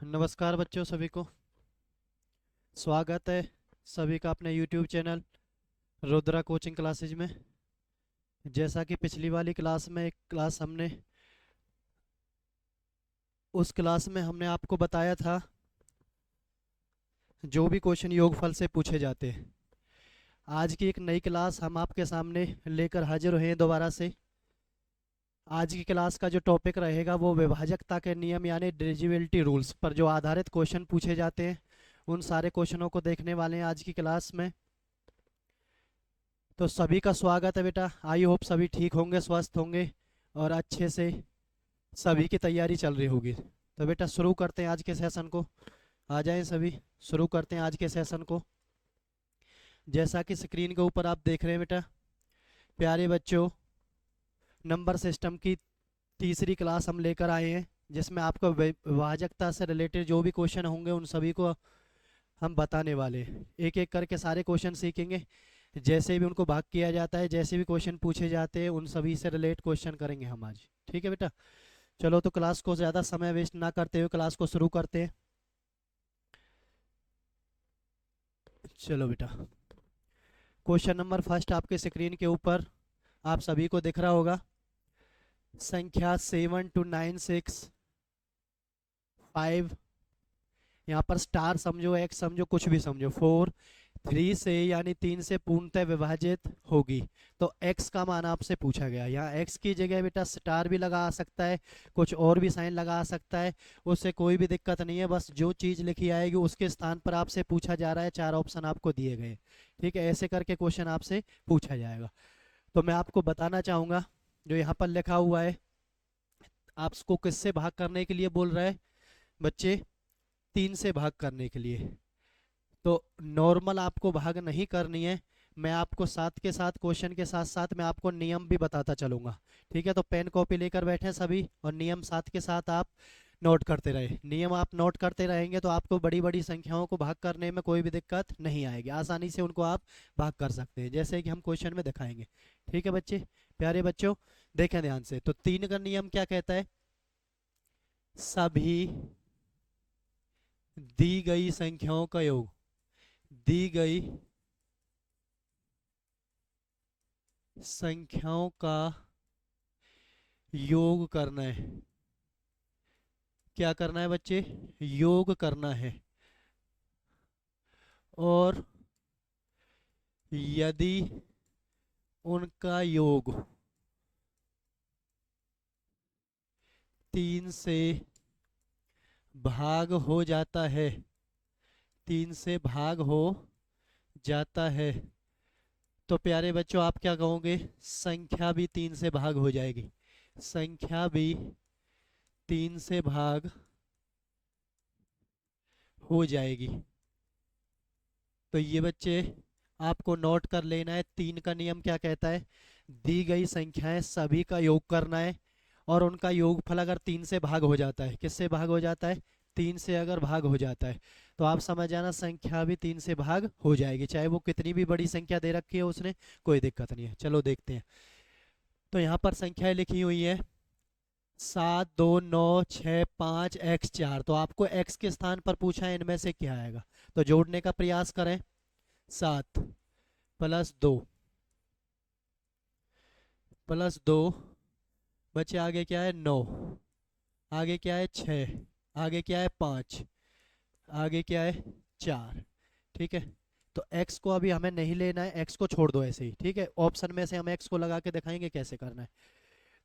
नमस्कार बच्चों सभी को। स्वागत है सभी का अपने YouTube channel Rudra coaching classes में। जैसा कि पिछली वाली क्लास में एक क्लास हमने उस क्लास में हमने आपको बताया था जो भी क्वेश्चन योगफल से पूछे जाते हैं। आज की एक नई क्लास हम आपके सामने लेकर हाजिर हुए हैं दोबारा से। आज की क्लास का जो टॉपिक रहेगा वो विभाजकता के नियम यानी डिविजिबिलिटी रूल्स पर जो आधारित क्वेश्चन पूछे जाते हैं, उन सारे क्वेश्चनों को देखने वाले हैं आज की क्लास में। तो सभी का स्वागत है बेटा। आई होप सभी ठीक होंगे, स्वस्थ होंगे और अच्छे से सभी की तैयारी चल रही होगी। तो बेटा शुरू करते हैं आज के सेशन को। आ जाएं सभी, शुरू करते हैं आज के सेशन को। जैसा कि स्क्रीन के ऊपर आप देख रहे हैं बेटा, प्यारे बच्चों, नंबर सिस्टम की तीसरी क्लास हम लेकर आए हैं जिसमें आपको विभाजकता से रिलेटेड जो भी क्वेश्चन होंगे उन सभी को हम बताने वाले हैं। एक एक करके सारे क्वेश्चन सीखेंगे, जैसे भी उनको भाग किया जाता है, जैसे भी क्वेश्चन पूछे जाते हैं उन सभी से रिलेट क्वेश्चन करेंगे हम आज। ठीक है बेटा, चलो तो क्लास को ज़्यादा समय वेस्ट ना करते हुए क्लास को शुरू करते हैं। चलो बेटा, क्वेश्चन नंबर फर्स्ट आपके स्क्रीन के ऊपर आप सभी को दिख रहा होगा। संख्या 7 2 9 6 5, यहाँ पर स्टार समझो, एक्स समझो, कुछ भी समझो, 4 3 से यानी 3 से पूर्णतः विभाजित होगी। तो x का मान आपसे पूछा गया। यहाँ x की जगह बेटा स्टार भी लगा सकता है, कुछ और भी साइन लगा सकता है, उससे कोई भी दिक्कत नहीं है। बस जो चीज़ लिखी आएगी उसके स्थान पर आपसे पूछा जा रहा है। 4 ऑप्शन आपको दिए गए। ठीक है, ऐसे करके क्वेश्चन आपसे पूछा जाएगा। तो मैं आपको बताना चाहूँगा जो यहाँ पर लिखा हुआ है, आपको किससे भाग करने के लिए बोल रहा है बच्चे? 3 से भाग करने के लिए। तो नॉर्मल आपको भाग नहीं करनी है, मैं आपको साथ के साथ क्वेश्चन के साथ साथ मैं आपको नियम भी बताता चलूँगा। ठीक है, तो पेन कॉपी लेकर बैठे सभी और नियम साथ के साथ आप नोट करते रहे। नियम आप नोट करते रहेंगे तो आपको बड़ी बड़ी संख्याओं को भाग करने में कोई भी दिक्कत नहीं आएगी, आसानी से उनको आप भाग कर सकते हैं, जैसे कि हम क्वेश्चन में दिखाएंगे। ठीक है बच्चे, प्यारे बच्चों, देखें ध्यान से। तो 3 का नियम क्या कहता है? सभी दी गई संख्याओं का योग, दी गई संख्याओं का योग करना है। क्या करना है बच्चे? योग करना है। और यदि उनका योग 3 से भाग हो जाता है, 3 से भाग हो जाता है, तो प्यारे बच्चों आप क्या कहोगे? संख्या भी 3 से भाग हो जाएगी। संख्या भी 3 से भाग हो जाएगी। तो ये बच्चे आपको नोट कर लेना है। 3 का नियम क्या कहता है? दी गई संख्याएं सभी का योग करना है और उनका योगफल अगर 3 से भाग हो जाता है, किससे भाग हो जाता है? 3 से अगर भाग हो जाता है तो आप समझ जाना संख्या भी 3 से भाग हो जाएगी, चाहे वो कितनी भी बड़ी संख्या दे रखी है उसने, कोई दिक्कत नहीं है। चलो देखते हैं। तो यहाँ पर संख्याएं लिखी हुई है 7 2 9 6 5 x 4। तो आपको x के स्थान पर पूछा है, इनमें से क्या आएगा? तो जोड़ने का प्रयास करें। 7 प्लस 2 प्लस 2 बच्चे, आगे क्या है? 9, आगे क्या है? 6, आगे क्या है? 5, आगे क्या है? 4। ठीक है, तो x को अभी हमें नहीं लेना है, x को छोड़ दो ऐसे ही। ठीक है, ऑप्शन में से हम x को लगा के दिखाएंगे कैसे करना है।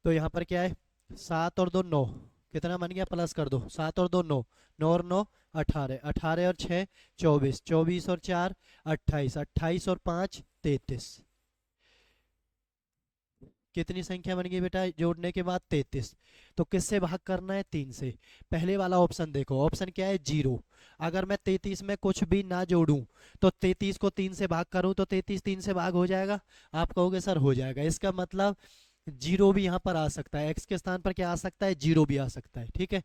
तो यहाँ पर क्या है? 7 और 2 9, कितना बन गया? प्लस कर दो। 7 और 2 9, 9 और 9 18, 18 और 6 24, 24 और 4 28, 28 और 5 33। कितनी संख्या बन गई बेटा जोड़ने के बाद? 33। तो किससे भाग करना है? 3 से। पहले वाला ऑप्शन देखो, ऑप्शन क्या है? 0। अगर मैं 33 में कुछ भी ना जोड़ूं तो 33 को 3 से भाग करूं तो 33 3 से भाग हो जाएगा। आप कहोगे सर हो जाएगा, इसका मतलब 0 भी यहाँ पर आ सकता है। x के स्थान पर क्या आ सकता है? 0 भी आ सकता है। ठीक है,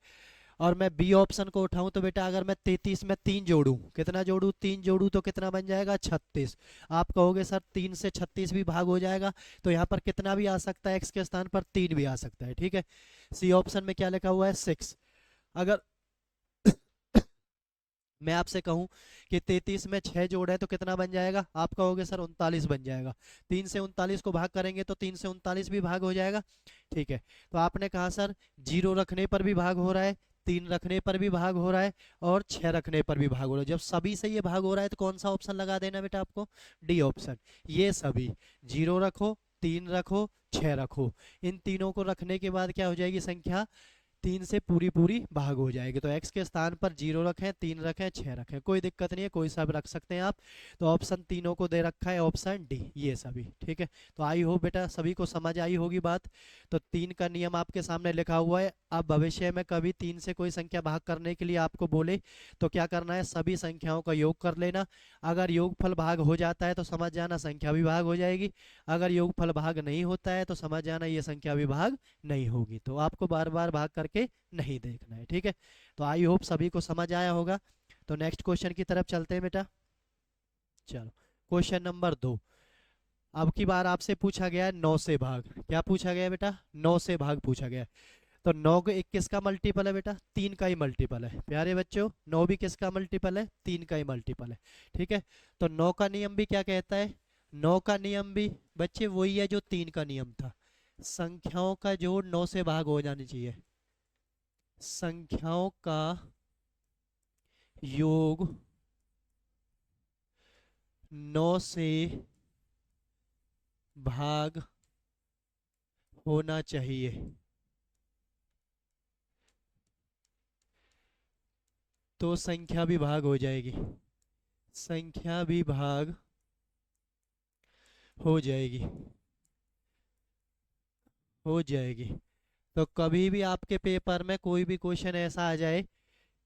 और मैं बी ऑप्शन को उठाऊं तो बेटा अगर मैं 33 में 3 जोड़ूं, कितना जोड़ूं? 3 जोड़ूं तो कितना बन जाएगा? 36। आप कहोगे सर 3 से 36 भी भाग हो जाएगा, तो यहाँ पर कितना भी आ सकता है? एक्स के स्थान पर 3 भी आ सकता है। ठीक है, सी ऑप्शन में क्या लिखा हुआ है? 6। अगर मैं आपसे कहूं कि 33 में 6 जोड़ है तो कितना बन जाएगा, आप कहोगे सर 39 बन जाएगा। 3 से 39 को भाग करेंगे तो 3 से 39 भी भाग हो जाएगा। ठीक है, तो आपने कहा सर 0 रखने पर भी भाग हो रहा है, 3 रखने पर भी भाग हो रहा है, और 6 रखने पर भी भाग हो रहा है। जब सभी से ये भाग हो रहा है तो कौन सा ऑप्शन लगा देना बेटा आपको, डी ऑप्शन। ये सभी 0 रखो, 3 रखो, 6 रखो, इन तीनों को रखने के बाद क्या हो जाएगी संख्या, 3 से पूरी पूरी भाग हो जाएगी। तो x के स्थान पर 0 रखें, 3 रखें, 6 रखें, कोई दिक्कत नहीं है, कोई सा भी रख सकते हैं आप। तो ऑप्शन तीनों को दे रखा है, ऑप्शन डी ये सभी। ठीक है, तो आई होप बेटा सभी को समझ आई होगी बात। तो 3 का नियम आपके सामने लिखा हुआ है। अब भविष्य में कभी 3 से कोई संख्या भाग करने के लिए आपको बोले तो क्या करना है, सभी संख्याओं का योग कर लेना। अगर योगफल भाग हो जाता है तो समझ जाना संख्या भी भाग हो जाएगी, अगर योगफल भाग नहीं होता है तो समझ जाना ये संख्या भी भाग नहीं होगी। तो आपको बार बार भाग करके नहीं देखना है। ठीक है, तो आई होप सभी को समझ आया होगा। तो नेक्स्ट क्वेश्चन की तरफ चलते हैं बेटा। चलो, क्वेश्चन नंबर 2। अब की बार आपसे पूछा गया है 9 से भाग। क्या पूछा गया है बेटा, 9 से भाग पूछा गया है। तो 9 को 1 किसका मल्टीपल है बेटा, 3 का ही मल्टीपल है प्यारे बच्चों। 9 भी किसका मल्टीपल है, 3 का ही मल्टीपल है। ठीक है, तो 9 का नियम भी क्या कहता है, 9 का नियम भी बच्चे वही है जो 3 का नियम था, संख्याओं का जोड़ 9 से भाग हो जानी चाहिए। संख्याओं का योग 9 से भाग होना चाहिए। तो संख्या भी भाग हो जाएगी, संख्या भी भाग हो जाएगी, हो जाएगी। तो कभी भी आपके पेपर में कोई भी क्वेश्चन ऐसा आ जाए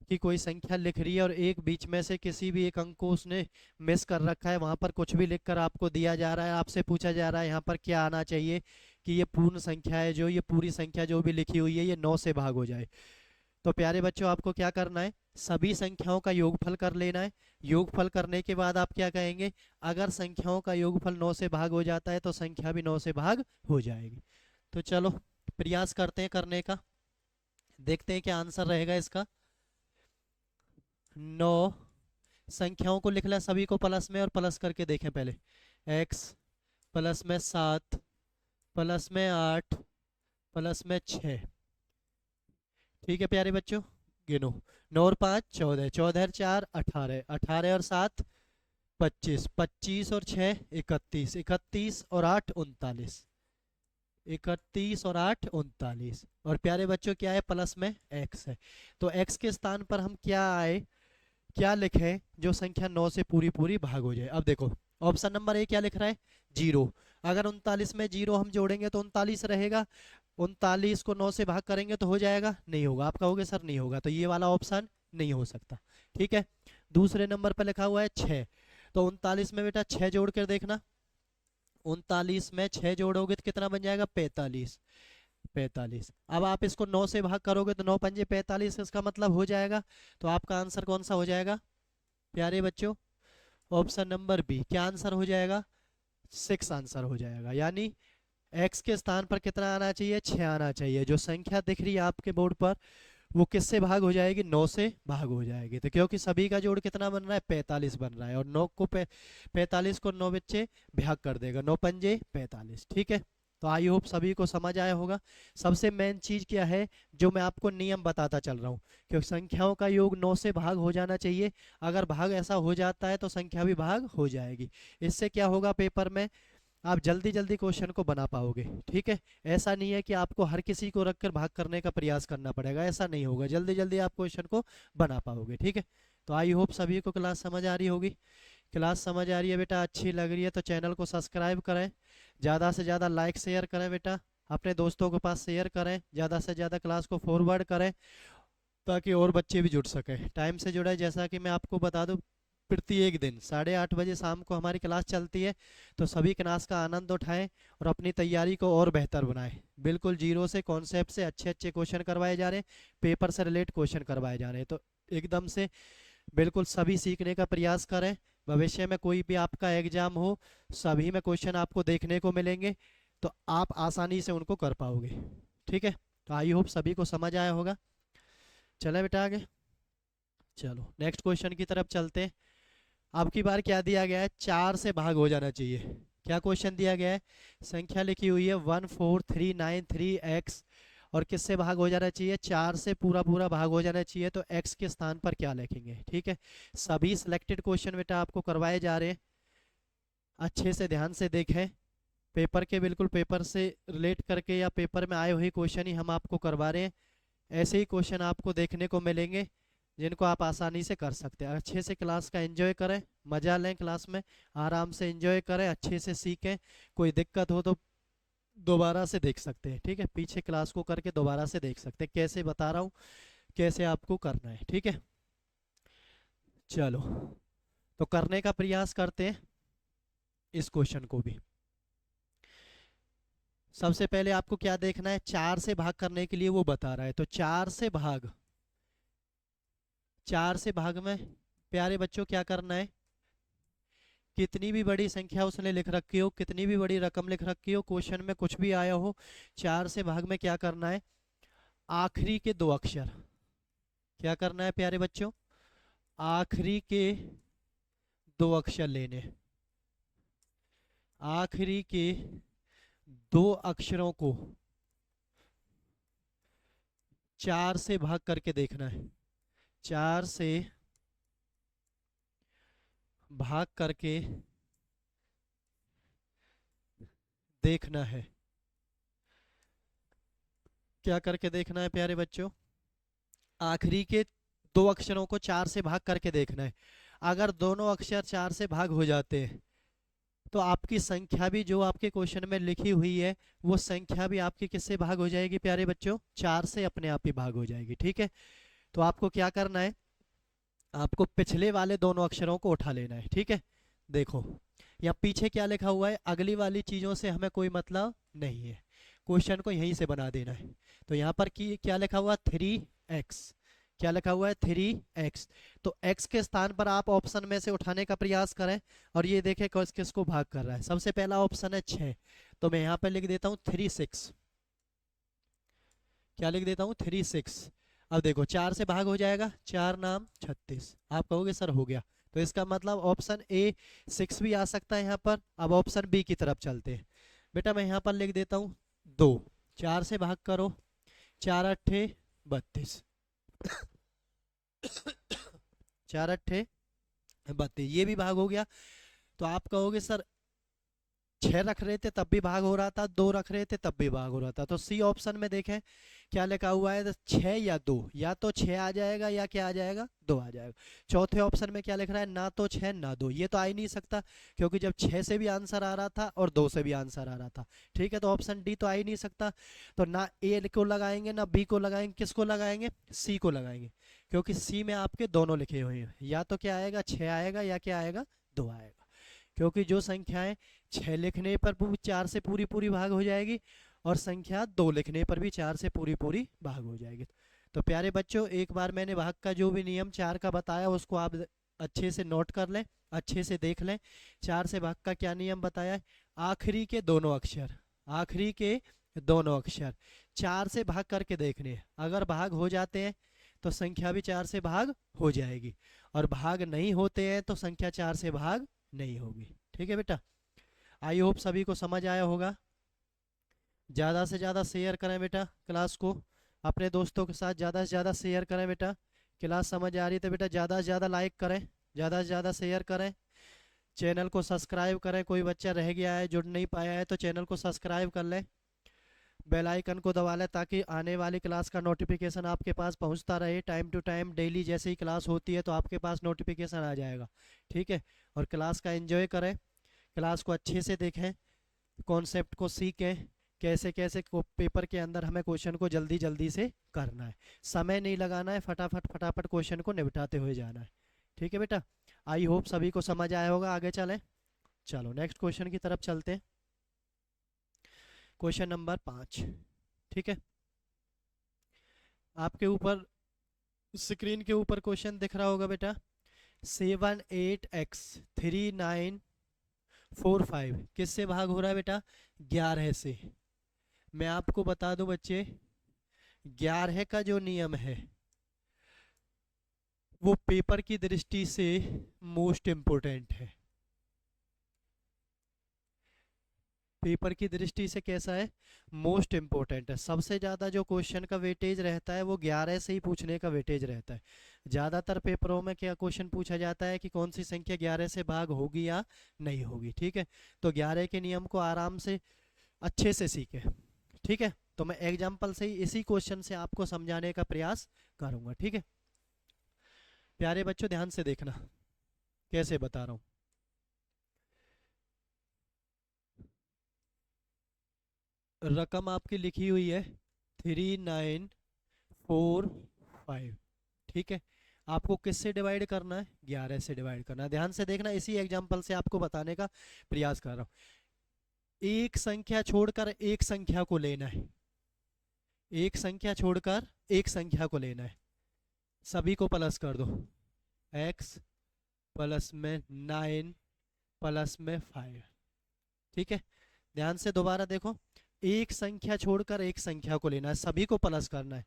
कि कोई संख्या लिख रही है और एक बीच में से किसी भी एक अंक को उसने मिस कर रखा है, वहां पर कुछ भी लिखकर आपको दिया जा रहा है, आपसे पूछा जा रहा है यहाँ पर क्या आना चाहिए कि ये पूर्ण संख्या है, जो ये पूरी संख्या जो भी लिखी हुई है ये 9 से भाग हो जाए। तो प्यारे बच्चों आपको क्या करना है, सभी संख्याओं का योगफल कर लेना है। योगफल करने के बाद आप क्या कहेंगे, अगर संख्याओं का योगफल 9 से भाग हो जाता है तो संख्या भी 9 से भाग हो जाएगी। तो चलो प्रयास करते हैं करने का, देखते हैं क्या आंसर रहेगा इसका। 9 संख्याओं को लिख लिया सभी को प्लस में, और प्लस करके देखें पहले। x प्लस में 7, प्लस में 8, प्लस में 6। ठीक है प्यारे बच्चों, गिनो। 9 और 5 14, 14 और 4 18, 18 और 7 25, 25 और 6 31, 31 और 8 39, 31 और 8 39। और प्यारे बच्चों क्या है, प्लस में x है। तो x के स्थान पर हम क्या आए, क्या लिखें जो संख्या 9 से पूरी पूरी भाग हो जाए। अब देखो ऑप्शन नंबर ए क्या लिख रहा है, 0। अगर 39 में 0 हम जोड़ेंगे तो 39 रहेगा, 39 को 9 से भाग करेंगे तो हो जाएगा, नहीं होगा। आप कहोगे सर नहीं होगा, तो ये वाला ऑप्शन नहीं हो सकता। ठीक है, दूसरे नंबर पर लिखा हुआ है 6। तो 39 में बेटा 6 जोड़ कर देखना, 39 में 6 जोड़ोगे तो कितना बन जाएगा, 45। 45, अब आप इसको 9 से भाग करोगे तो 9 पंजे 45, इसका मतलब हो जाएगा। तो आपका आंसर कौन सा हो जाएगा प्यारे बच्चों, ऑप्शन नंबर बी। क्या आंसर हो जाएगा, 6 आंसर हो जाएगा। यानी x के स्थान पर कितना आना चाहिए, 6 आना चाहिए। जो संख्या दिख रही है आपके बोर्ड पर वो किससे भाग हो जाएगी, 9 से भाग हो जाएगी। तो क्योंकि सभी का जोड़ कितना बन रहा है, 45 बन रहा है, और 9 को 45 को 9 बच्चे भाग कर देगा, 9 पंजे 45। ठीक है, तो आई होप सभी को समझ आया होगा। सबसे मेन चीज क्या है, जो मैं आपको नियम बताता चल रहा हूँ, क्योंकि संख्याओं का योग 9 से भाग हो जाना चाहिए। अगर भाग ऐसा हो जाता है तो संख्या भी भाग हो जाएगी। इससे क्या होगा, पेपर में आप जल्दी जल्दी क्वेश्चन को बना पाओगे। ठीक है, ऐसा नहीं है कि आपको हर किसी को रखकर भाग करने का प्रयास करना पड़ेगा, ऐसा नहीं होगा, जल्दी जल्दी आप क्वेश्चन को बना पाओगे। ठीक है, तो आई होप सभी को क्लास समझ आ रही होगी। क्लास समझ आ रही है बेटा, अच्छी लग रही है तो चैनल को सब्सक्राइब करें, ज़्यादा से ज़्यादा लाइक शेयर करें बेटा, अपने दोस्तों के पास शेयर करें, ज़्यादा से ज़्यादा क्लास को फॉरवर्ड करें ताकि और बच्चे भी जुड़ सकें, टाइम से जुड़े। जैसा कि मैं आपको बता दूं, प्रत्येक दिन 8:30 बजे शाम को हमारी क्लास चलती है। तो सभी क्लास का आनंद उठाएं और अपनी तैयारी को और बेहतर बनाएं। बिल्कुल जीरो से, कॉन्सेप्ट से अच्छे अच्छे क्वेश्चन करवाए जा रहे हैं, पेपर से रिलेट क्वेश्चन करवाए जा रहे हैं। तो एकदम से बिल्कुल सभी सीखने का प्रयास करें। भविष्य में कोई भी आपका एग्जाम हो, सभी में क्वेश्चन आपको देखने को मिलेंगे, तो आप आसानी से उनको कर पाओगे। ठीक है, तो आई होप सभी को समझ आया होगा। चले बेटा आगे। चलो नेक्स्ट क्वेश्चन की तरफ चलते हैं। अब की बार क्या दिया गया है, 4 से भाग हो जाना चाहिए। क्या क्वेश्चन दिया गया है, संख्या लिखी हुई है 14393x और किससे भाग हो जाना चाहिए, 4 से पूरा पूरा भाग हो जाना चाहिए। तो x के स्थान पर क्या लिखेंगे। ठीक है, सभी सिलेक्टेड क्वेश्चन बेटा आपको करवाए जा रहे हैं, अच्छे से ध्यान से देखें। पेपर के बिल्कुल पेपर से रिलेट करके या पेपर में आए हुए क्वेश्चन ही हम आपको करवा रहे हैं। ऐसे ही क्वेश्चन आपको देखने को मिलेंगे जिनको आप आसानी से कर सकते हैं। अच्छे से क्लास का एंजॉय करें, मजा लें क्लास में, आराम से एंजॉय करें, अच्छे से सीखें। कोई दिक्कत हो तो दोबारा से देख सकते हैं। ठीक है, पीछे क्लास को करके दोबारा से देख सकते हैं, कैसे बता रहा हूँ कैसे आपको करना है। ठीक है, चलो तो करने का प्रयास करते हैं इस क्वेश्चन को भी। सबसे पहले आपको क्या देखना है, 4 से भाग करने के लिए वो बता रहा है। तो 4 से भाग, 4 से भाग में प्यारे बच्चों क्या करना है, कितनी भी बड़ी संख्या उसने लिख रखी हो, कितनी भी बड़ी रकम लिख रखी हो, क्वेश्चन में कुछ भी आया हो, 4 से भाग में क्या करना है, आखिरी के 2 अक्षर। क्या करना है प्यारे बच्चों, आखिरी के 2 अक्षर लेने। आखिरी के 2 अक्षरों को 4 से भाग करके देखना है। 4 से भाग करके देखना है। क्या करके देखना है प्यारे बच्चों, आखिरी के 2 अक्षरों को 4 से भाग करके देखना है। अगर दोनों अक्षर 4 से भाग हो जाते हैं तो आपकी संख्या भी जो आपके क्वेश्चन में लिखी हुई है वो संख्या भी आपकी किससे भाग हो जाएगी प्यारे बच्चों, 4 से अपने आप ही भाग हो जाएगी। ठीक है, तो आपको क्या करना है, आपको पिछले वाले दोनों अक्षरों को उठा लेना है। ठीक है, देखो यहाँ पीछे क्या लिखा हुआ है, अगली वाली चीजों से हमें कोई मतलब नहीं है, क्वेश्चन को यहीं से बना देना है। तो यहाँ पर क्या लिखा हुआ, 3x। क्या लिखा हुआ है, 3x। तो x के स्थान पर आप ऑप्शन में से उठाने का प्रयास करें और ये देखें किसको भाग कर रहा है। सबसे पहला ऑप्शन है 6, तो मैं यहाँ पर लिख देता हूँ 36। क्या लिख देता हूँ, 36। अब देखो 4 से भाग हो जाएगा, 4 नाम 36। आप कहोगे सर हो गया, तो इसका मतलब ऑप्शन ए 6 भी आ सकता है यहाँ पर। अब ऑप्शन बी की तरफ चलते हैं। बेटा मैं यहाँ पर लिख देता हूँ 2, 4 से भाग करो, 4 अट्ठे 32। 4 अट्ठे 32, ये भी भाग हो गया। तो आप कहोगे सर 6 रख रहे थे तब भी भाग हो रहा था, 2 रख रहे थे तब भी भाग हो रहा था। तो सी ऑप्शन में देखें क्या लिखा हुआ है, 6 या 2, या तो 6 आ जाएगा या क्या आ जाएगा, 2 आ जाएगा। चौथे ऑप्शन में क्या लिख रहा है, ना तो 6 ना 2, ये तो आ ही नहीं सकता क्योंकि जब 6 से भी आंसर आ रहा था और 2 से भी आंसर आ रहा था। ठीक है, तो ऑप्शन डी तो आ ही नहीं सकता। तो ना ए को लगाएंगे ना बी को लगाएंगे, किसको लगाएंगे, सी को लगाएंगे, क्योंकि सी में आपके दोनों लिखे हुए हैं। या तो क्या आएगा, 6 आएगा या क्या आएगा, 2 आएगा। क्योंकि जो संख्याएं 6 लिखने पर 4 से पूरी पूरी भाग हो जाएगी और संख्या 2 लिखने पर भी 4 से पूरी पूरी भाग हो जाएगी। तो प्यारे बच्चों एक बार मैंने भाग का जो भी नियम 4 का बताया उसको आप अच्छे से नोट कर लें, अच्छे से देख लें। 4 से भाग का क्या नियम बताया है, आखिरी के दोनों अक्षर, आखिरी के दोनों अक्षर 4 से भाग करके देखने हैं। अगर भाग हो जाते हैं तो संख्या भी 4 से भाग हो जाएगी, और भाग नहीं होते हैं तो संख्या 4 से भाग नहीं होगी। ठीक है बेटा, आई होप सभी को समझ आया होगा। ज़्यादा से ज़्यादा शेयर करें बेटा क्लास को, अपने दोस्तों के साथ ज़्यादा से ज़्यादा शेयर करें बेटा। क्लास समझ आ रही तो बेटा ज़्यादा से ज़्यादा लाइक करें, ज़्यादा से ज़्यादा शेयर करें, चैनल को सब्सक्राइब करें। कोई बच्चा रह गया है जुड़ नहीं पाया है तो चैनल को सब्सक्राइब कर लें, बेल आइकन को दबा लें ताकि आने वाली क्लास का नोटिफिकेशन आपके पास पहुंचता रहे टाइम टू टाइम। डेली जैसे ही क्लास होती है तो आपके पास नोटिफिकेशन आ जाएगा। ठीक है, और क्लास का एंजॉय करें, क्लास को अच्छे से देखें, कॉन्सेप्ट को सीखें, कैसे कैसे पेपर के अंदर हमें क्वेश्चन को जल्दी जल्दी से करना है, समय नहीं लगाना है, फटाफट फटाफट क्वेश्चन को निपटाते हुए जाना है। ठीक है बेटा, आई होप सभी को समझ आया होगा। आगे चलें, चलो नेक्स्ट क्वेश्चन की तरफ चलते हैं। Question number 5। ठीक है, आपके ऊपर स्क्रीन के ऊपर क्वेश्चन दिख रहा होगा बेटा, 7 8x 3 9 4 5 किससे भाग हो रहा है बेटा, 11 से। मैं आपको बता दूं बच्चे, 11 का जो नियम है वो पेपर की दृष्टि से मोस्ट इम्पोर्टेंट है। पेपर की दृष्टि से कैसा है, मोस्ट इम्पोर्टेंट है। सबसे ज़्यादा जो क्वेश्चन का वेटेज रहता है वो 11 से ही पूछने का वेटेज रहता है। ज़्यादातर पेपरों में क्या क्वेश्चन पूछा जाता है कि कौन सी संख्या 11 से भाग होगी या नहीं होगी, ठीक है। तो 11 के नियम को आराम से अच्छे से सीखे, ठीक है। तो मैं एग्जाम्पल से ही इसी क्वेश्चन से आपको समझाने का प्रयास करूँगा, ठीक है। प्यारे बच्चों ध्यान से देखना कैसे बता रहा हूँ। रकम आपकी लिखी हुई है 3945, ठीक है। आपको किससे डिवाइड करना है, 11 से डिवाइड करना है। ध्यान से देखना, इसी एग्जाम्पल से आपको बताने का प्रयास कर रहा हूँ। एक संख्या छोड़कर एक संख्या को लेना है, एक संख्या छोड़कर एक संख्या को लेना है। सभी को प्लस कर दो, x प्लस में 9 प्लस में 5, ठीक है। ध्यान से दोबारा देखो, एक संख्या छोड़कर एक संख्या को लेना है, सभी को प्लस करना है।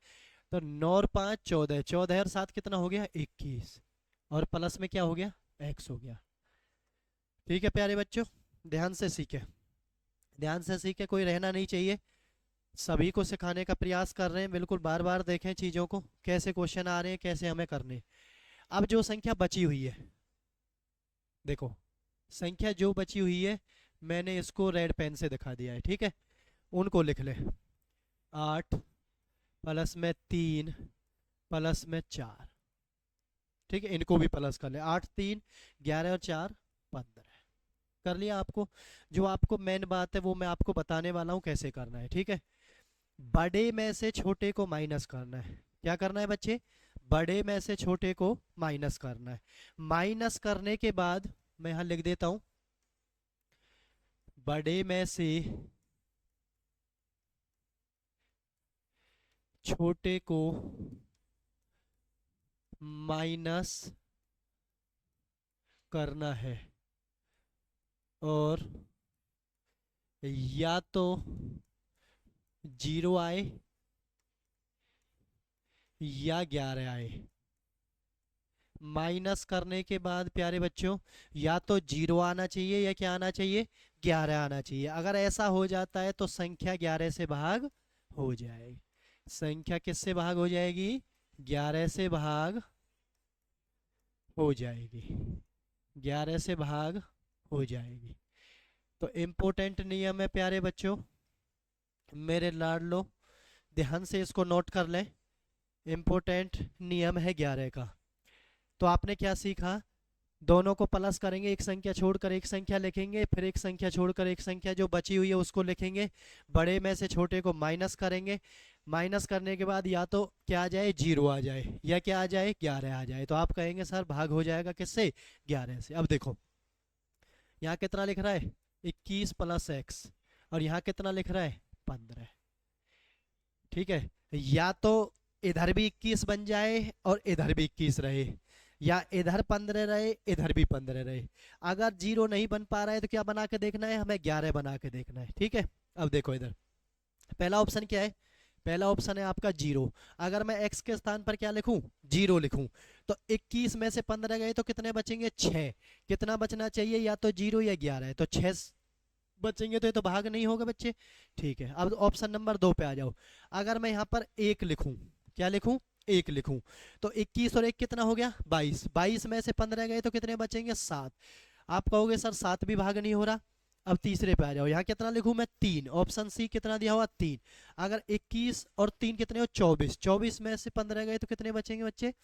तो 9 और 5 14, 14 और 7 कितना हो गया 21, और प्लस में क्या हो गया x हो गया, ठीक है। प्यारे बच्चों ध्यान से सीखे, ध्यान से सीखे, कोई रहना नहीं चाहिए। सभी को सिखाने का प्रयास कर रहे हैं, बिल्कुल बार बार देखें चीज़ों को, कैसे क्वेश्चन आ रहे हैं, कैसे हमें करने। अब जो संख्या बची हुई है, देखो संख्या जो बची हुई है मैंने इसको रेड पेन से दिखा दिया है, ठीक है। उनको लिख ले, 8 प्लस में 3 प्लस में 4, ठीक है। इनको भी प्लस कर ले, 8 3 11 और 4 15 कर लिया। आपको जो आपको मेन बात है वो मैं आपको बताने वाला हूँ कैसे करना है, ठीक है। बड़े में से छोटे को माइनस करना है। क्या करना है बच्चे, बड़े में से छोटे को माइनस करना है। माइनस करने के बाद मैं यहां लिख देता हूं, बड़े में से छोटे को माइनस करना है, और या तो 0 आए या 11 आए। माइनस करने के बाद प्यारे बच्चों या तो 0 आना चाहिए या क्या आना चाहिए 11 आना चाहिए। अगर ऐसा हो जाता है तो संख्या 11 से भाग हो जाएगी। संख्या किससे भाग हो जाएगी, 11 से भाग हो जाएगी, 11 से भाग हो जाएगी। तो इम्पोर्टेंट नियम है प्यारे बच्चों, मेरे लाडलो ध्यान से इसको नोट कर लें। इम्पोर्टेंट नियम है 11 का। तो आपने क्या सीखा, दोनों को प्लस करेंगे, एक संख्या छोड़कर एक संख्या लिखेंगे, फिर एक संख्या छोड़कर एक संख्या जो बची हुई है उसको लिखेंगे, बड़े में से छोटे को माइनस करेंगे। माइनस करने के बाद या तो क्या आ जाए 0 आ जाए या क्या आ जाए 11 आ जाए। तो आप कहेंगे सर भाग हो जाएगा किससे, 11 से। अब देखो यहाँ कितना लिख रहा है 21 प्लस x, और यहाँ कितना लिख रहा है 15, ठीक है। या तो इधर भी 21 बन जाए और इधर भी 21 रहे, या इधर 15 रहे इधर भी 15 रहे। अगर 0 नहीं बन पा रहा है तो क्या बना के देखना है, हमें 11 बना के देखना है, ठीक है। अब देखो इधर पहला ऑप्शन क्या है, पहला ऑप्शन है आपका 0। अगर मैं x के स्थान पर क्या लिखूं 0 लिखूं, तो 21 में से 15 गए तो कितने बचेंगे 6। कितना बचना चाहिए, या तो 0 या 11 है, तो 6 बचेंगे। तो ये तो भाग नहीं होगा बच्चे, ठीक है। अब ऑप्शन नंबर 2 पे आ जाओ। अगर मैं यहाँ पर 1 लिखूं, क्या लिखूं 1 लिखूं, तो 21 और 1 कितना हो गया 22। 22 में से 15 गए तो कितने बचेंगे 7। आप कहोगे सर 7 भी भाग नहीं हो रहा। अब तीसरे पे आ जाओ, यहाँ कितना लिखूं मैं 3, ऑप्शन सी कितना दिया हुआ 3। अगर 21 और 3 कितने हो 24, 24 में से 15 गए तो कितने बचेंगे बच्चे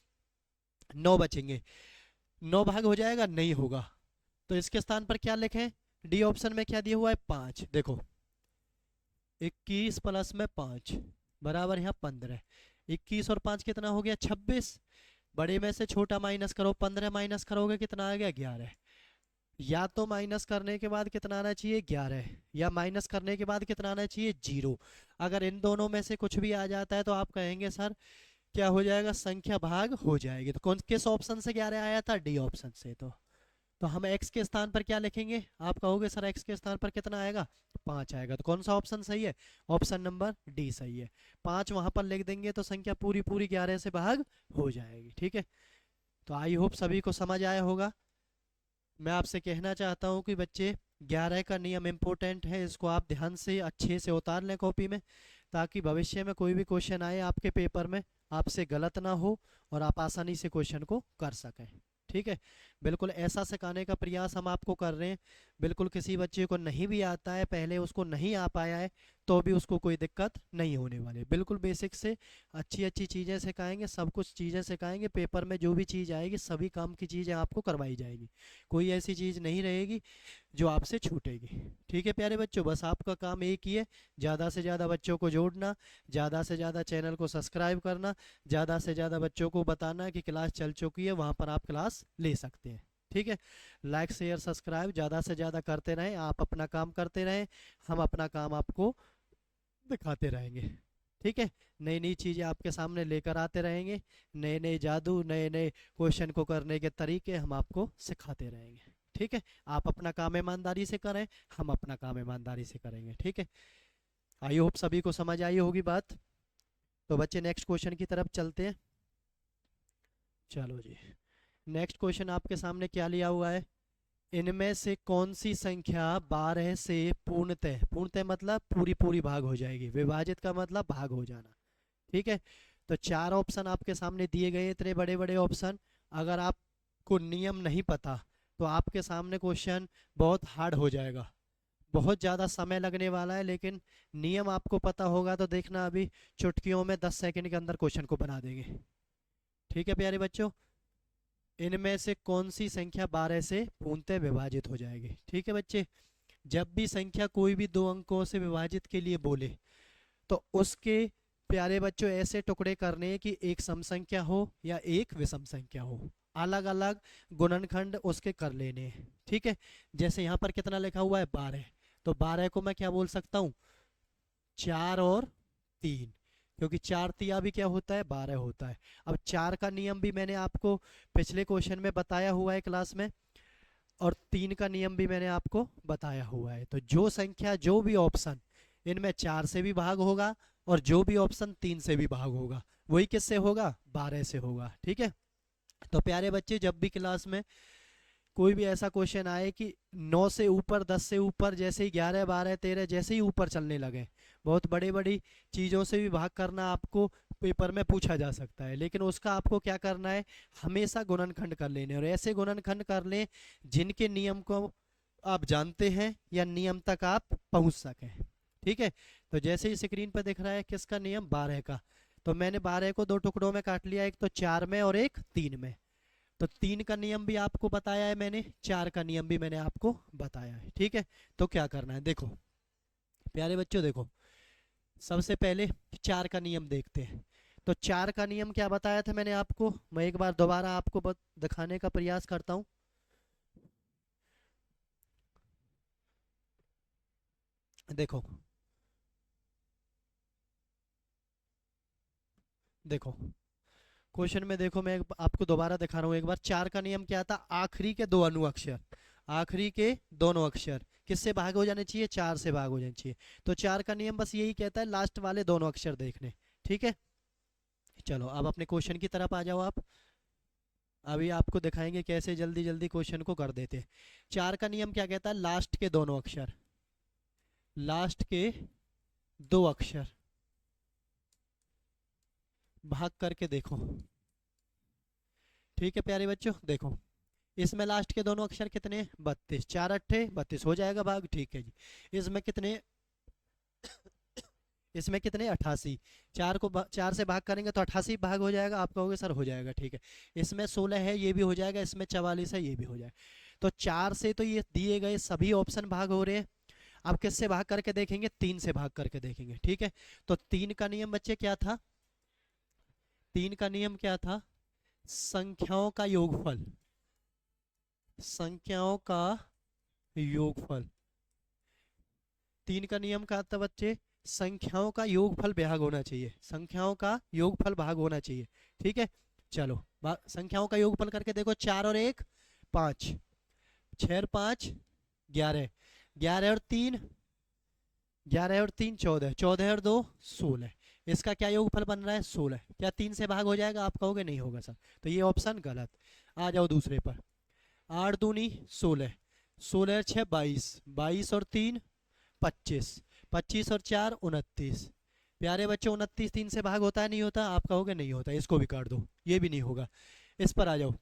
9 बचेंगे। 9 भाग हो जाएगा, नहीं होगा। तो इसके स्थान पर क्या लिखें, डी ऑप्शन में क्या दिया हुआ है 5। देखो 21 प्लस में 5 बराबर यहाँ 15, 21 और 5 कितना हो गया 26। बड़े में से छोटा माइनस करो, 15 माइनस करोगे कितना आ गया 11। या तो माइनस करने के बाद कितना आना चाहिए 11, या माइनस करने के बाद कितना आना चाहिए 0। अगर इन दोनों में से कुछ भी आ जाता है तो आप कहेंगे सर क्या हो जाएगा, संख्या भाग हो जाएगी। तो कौन किस ऑप्शन से 11 आया था, डी ऑप्शन से। तो हम x के स्थान पर क्या लिखेंगे, आप कहोगे सर x के स्थान पर कितना आएगा 5 आएगा। तो कौन सा ऑप्शन सही है, ऑप्शन नंबर डी सही है। 5 वहां पर लिख देंगे तो संख्या पूरी पूरी 11 से भाग हो जाएगी, ठीक है। तो आई होप सभी को समझ आया होगा। मैं आपसे कहना चाहता हूँ कि बच्चे 11 का नियम इम्पोर्टेंट है, इसको आप ध्यान से अच्छे से उतार लें कॉपी में, ताकि भविष्य में कोई भी क्वेश्चन आए आपके पेपर में आपसे गलत ना हो और आप आसानी से क्वेश्चन को कर सकें। ठीक है, बिल्कुल ऐसा सिखाने का प्रयास हम आपको कर रहे हैं। बिल्कुल किसी बच्चे को नहीं भी आता है, पहले उसको नहीं आ पाया है, तो भी उसको कोई दिक्कत नहीं होने वाली। बिल्कुल बेसिक से अच्छी अच्छी चीज़ें सिखाएंगे, सब कुछ चीज़ें सिखाएंगे। पेपर में जो भी चीज़ आएगी सभी काम की चीज़ें आपको करवाई जाएगी, कोई ऐसी चीज़ नहीं रहेगी जो आपसे छूटेगी। ठीक है प्यारे बच्चों, बस आपका काम एक ही है, ज़्यादा से ज़्यादा बच्चों को जोड़ना, ज़्यादा से ज़्यादा चैनल को सब्सक्राइब करना, ज़्यादा से ज़्यादा बच्चों को बताना कि क्लास चल चुकी है, वहाँ पर आप क्लास ले सकते हैं। ठीक है, लाइक शेयर सब्सक्राइब ज़्यादा से ज़्यादा करते रहें, आप अपना काम करते रहें, हम अपना काम आपको दिखाते रहेंगे। ठीक है, नई नई चीज़ें आपके सामने लेकर आते रहेंगे, नए नए जादू, नए नए क्वेश्चन को करने के तरीके हम आपको सिखाते रहेंगे। ठीक है, आप अपना काम ईमानदारी से करें, हम अपना काम ईमानदारी से करेंगे। ठीक है, आई होप सभी को समझ आई होगी बात। तो बच्चे नेक्स्ट क्वेश्चन की तरफ चलते हैं। चलो जी, नेक्स्ट क्वेश्चन आपके सामने क्या लिया हुआ है, इनमें से कौन सी संख्या 12 से पूर्णतः, पूर्णतः मतलब पूरी पूरी भाग हो जाएगी, विभाजित का मतलब भाग हो जाना। ठीक है, तो चार ऑप्शन आपके सामने दिए गए, इतने बड़े बड़े ऑप्शन। अगर आपको नियम नहीं पता तो आपके सामने क्वेश्चन बहुत हार्ड हो जाएगा, बहुत ज़्यादा समय लगने वाला है। लेकिन नियम आपको पता होगा तो देखना अभी चुटकियों में 10 सेकंड के अंदर क्वेश्चन को बना देंगे। ठीक है प्यारे बच्चों, इनमें से कौन सी संख्या 12 से पूर्णतः विभाजित हो जाएगी। ठीक है बच्चे, जब भी संख्या कोई भी दो अंकों से विभाजित के लिए बोले तो उसके प्यारे बच्चों ऐसे टुकड़े करने हैं कि एक सम संख्या हो या एक विषम संख्या हो, अलग अलग गुणनखंड उसके कर लेने हैं। ठीक है, जैसे यहाँ पर कितना लिखा हुआ है 12, तो 12 को मैं क्या बोल सकता हूँ 4 और 3, क्योंकि 4 तिया भी क्या होता है 12 होता है। अब 4 का नियम भी मैंने आपको पिछले क्वेश्चन में बताया हुआ है क्लास में, और 3 का नियम भी मैंने आपको बताया हुआ है। तो जो संख्या जो भी ऑप्शन इनमें 4 से भी भाग होगा और जो भी ऑप्शन 3 से भी भाग होगा वही किससे होगा 12 से होगा। ठीक है, तो प्यारे बच्चे जब भी क्लास में कोई भी ऐसा क्वेश्चन आए कि 9 से ऊपर 10 से ऊपर, जैसे ही 11 12 13 जैसे ही ऊपर चलने लगे, बहुत बड़ी बड़ी चीज़ों से भी भाग करना आपको पेपर में पूछा जा सकता है, लेकिन उसका आपको क्या करना है हमेशा गुणनखंड कर लेने, और ऐसे गुणनखंड कर लें जिनके नियम को आप जानते हैं या नियम तक आप पहुंच सकें। ठीक है, तो जैसे ही स्क्रीन पर दिख रहा है किसका नियम 12 का, तो मैंने 12 को दो टुकड़ों में काट लिया, एक तो 4 में और एक 3 में। तो 3 का नियम भी आपको बताया है मैंने, 4 का नियम भी मैंने आपको बताया है। ठीक है, तो क्या करना है देखो प्यारे बच्चों, देखो सबसे पहले 4 का नियम देखते हैं। तो 4 का नियम क्या बताया था मैंने आपको, मैं एक बार दोबारा आपको दिखाने का प्रयास करता हूँ। देखो देखो क्वेश्चन में देखो, मैं आपको दोबारा दिखा रहा हूँ एक बार। 4 का नियम क्या था, आखिरी के दो अनु अक्षर, आखिरी के दोनों अक्षर किससे भाग हो जाने चाहिए 4 से भाग हो जाने चाहिए। तो 4 का नियम बस यही कहता है लास्ट वाले दोनों अक्षर देखने। ठीक है, चलो अब अपने क्वेश्चन की तरफ आ जाओ आप, अभी आपको दिखाएंगे कैसे जल्दी जल्दी क्वेश्चन को कर देते हैं। 4 का नियम क्या कहता है, लास्ट के दोनों अक्षर, लास्ट के दो अक्षर भाग करके देखो। ठीक है प्यारे बच्चों, देखो इसमें लास्ट के दोनों अक्षर कितने 32, 4 अट्ठे 32 हो जाएगा भाग। ठीक है जी, इसमें कितने इसमें कितने 88, 4 को 4 से भाग करेंगे तो 88 भाग हो जाएगा, आप कहोगे सर हो जाएगा। ठीक है, इसमें 16 है ये भी हो जाएगा, इसमें 44 है ये भी हो जाएगा। तो 4 से तो ये दिए गए सभी ऑप्शन भाग हो रहे हैं। अब किससे भाग करके देखेंगे 3 से भाग करके देखेंगे। ठीक है, तो 3 का नियम बच्चे क्या था, 3 का नियम क्या था, संख्याओं का योगफल, संख्याओं का योगफल। 3 का नियम क्या था बच्चे, संख्याओं का योगफल भाग होना चाहिए, संख्याओं का योगफल भाग होना चाहिए। ठीक है, चलो संख्याओं का योगफल करके देखो, 4 और 1 5, 6 और 5 11, 11 और 3 11 और 3 14, 14 और 2 16, इसका क्या योगफल बन रहा है 16। क्या 3 से भाग हो जाएगा? आप कहोगे नहीं होगा सर, तो ये ऑप्शन गलत। आ जाओ दूसरे पर। 8 दूनी 16, 16 6 22, 22 और 3 25, 25 और 4 29। प्यारे बच्चों 29 3 से भाग होता है नहीं होता? आप कहोगे नहीं होता, इसको भी काट दो, ये भी नहीं होगा। इस पर आ जाओ।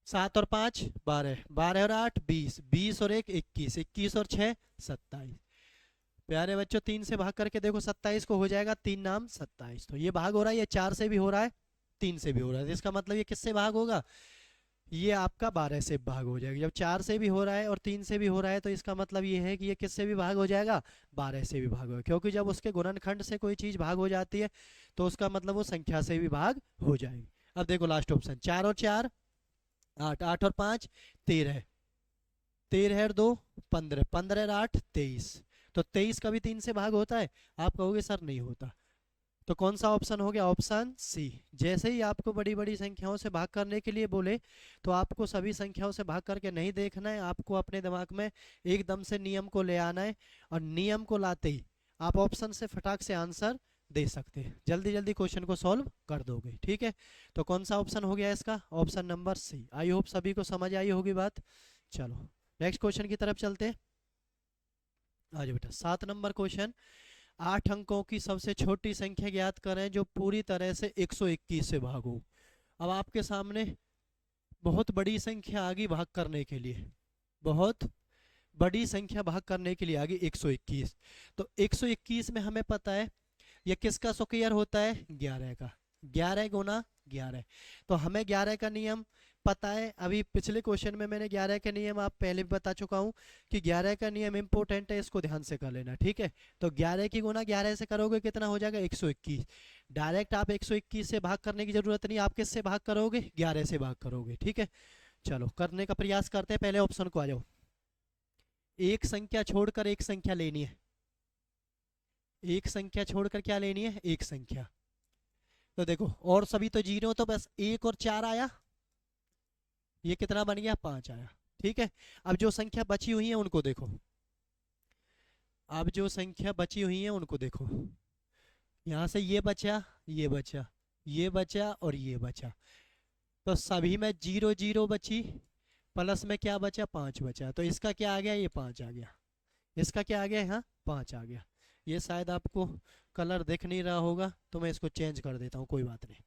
7 और 5 12, 12 और 8 20, 20 और 1 21, 21 और 6 27। प्यारे बच्चों 3 से भाग करके देखो 27 को, हो जाएगा 3 नाम 27। तो ये भाग हो रहा है, ये 4 से भी हो रहा है, 3 से भी हो रहा है, तो इसका मतलब ये किससे भाग होगा? ये आपका 12 से भाग हो जाएगा। जब 4 से भी हो रहा है और 3 से भी हो रहा है तो इसका मतलब ये है कि ये किससे भी भाग हो जाएगा? 12 से भी भाग होगा, क्योंकि जब उसके गुणनखंड से कोई चीज़ भाग हो जाती है तो उसका मतलब वो संख्या से भी भाग हो जाएगी। अब देखो लास्ट ऑप्शन, 4 और 4 8, 8 और 5 13, 13 और 2 15, 15 और 8 23। तो 23 का भी 3 से भाग होता है? आप कहोगे सर नहीं होता। तो कौन सा ऑप्शन हो गया? Option C. जैसे ही आपको बड़ी बड़ी संख्याओं से भाग करने के लिए बोले तो आपको सभी संख्याओं से भाग करके नहीं देखना है, आपको अपने दिमाग में एकदम से नियम को ले आना है, और नियम को लाते ही आप ऑप्शन से फटाक से आंसर दे सकते हैं, जल्दी जल्दी क्वेश्चन को सॉल्व कर दोगे। ठीक है, तो कौन सा ऑप्शन हो गया इसका? Option number C. I hope सभी को समझ आई होगी बात। चलो नेक्स्ट क्वेश्चन की तरफ चलते हैं। आज बेटा 7 नंबर क्वेश्चन, 8 अंकों की सबसे छोटी संख्या ज्ञात करें जो पूरी तरह से 121 से भाग हो। अब आपके सामने बहुत बड़ी संख्या आ गई भाग करने के लिए, बहुत बड़ी संख्या भाग करने के लिए आ गई 121। तो 121 में हमें पता है ये किसका स्क्वायर होता है? 11 का। 11 गुना 11। तो हमें 11 का नियम पता है, अभी पिछले क्वेश्चन में मैंने 11 का नियम आप पहले भी बता चुका हूँ कि 11 का नियम इंपॉर्टेंट है, इसको ध्यान से कर लेना। ठीक है, तो 11 की गुना 11 से करोगे कितना हो जाएगा? 121। डायरेक्ट आप 121 से भाग करने की जरूरत नहीं, आप किससे भाग करोगे? 11 से भाग करोगे। ठीक है, चलो करने का प्रयास करते हैं। पहले ऑप्शन को आ जाओ। एक संख्या छोड़कर एक संख्या लेनी है, एक संख्या छोड़कर क्या लेनी है? एक संख्या। तो देखो और सभी तो जीरो, तो बस 1 और 4 आया, ये कितना बन गया? 5 आया। ठीक है, अब जो संख्या बची हुई है उनको देखो, अब जो संख्या बची हुई है उनको देखो। यहाँ से ये बचा, ये बचा, ये बचा और ये बचा, तो सभी में 0 0 बची, प्लस में क्या बचा? 5 बचा। तो इसका क्या आ गया? ये 5 आ गया। इसका क्या आ गया? यहाँ 5 आ गया। ये शायद आपको कलर दिख नहीं रहा होगा तो मैं इसको चेंज कर देता हूँ, कोई बात नहीं।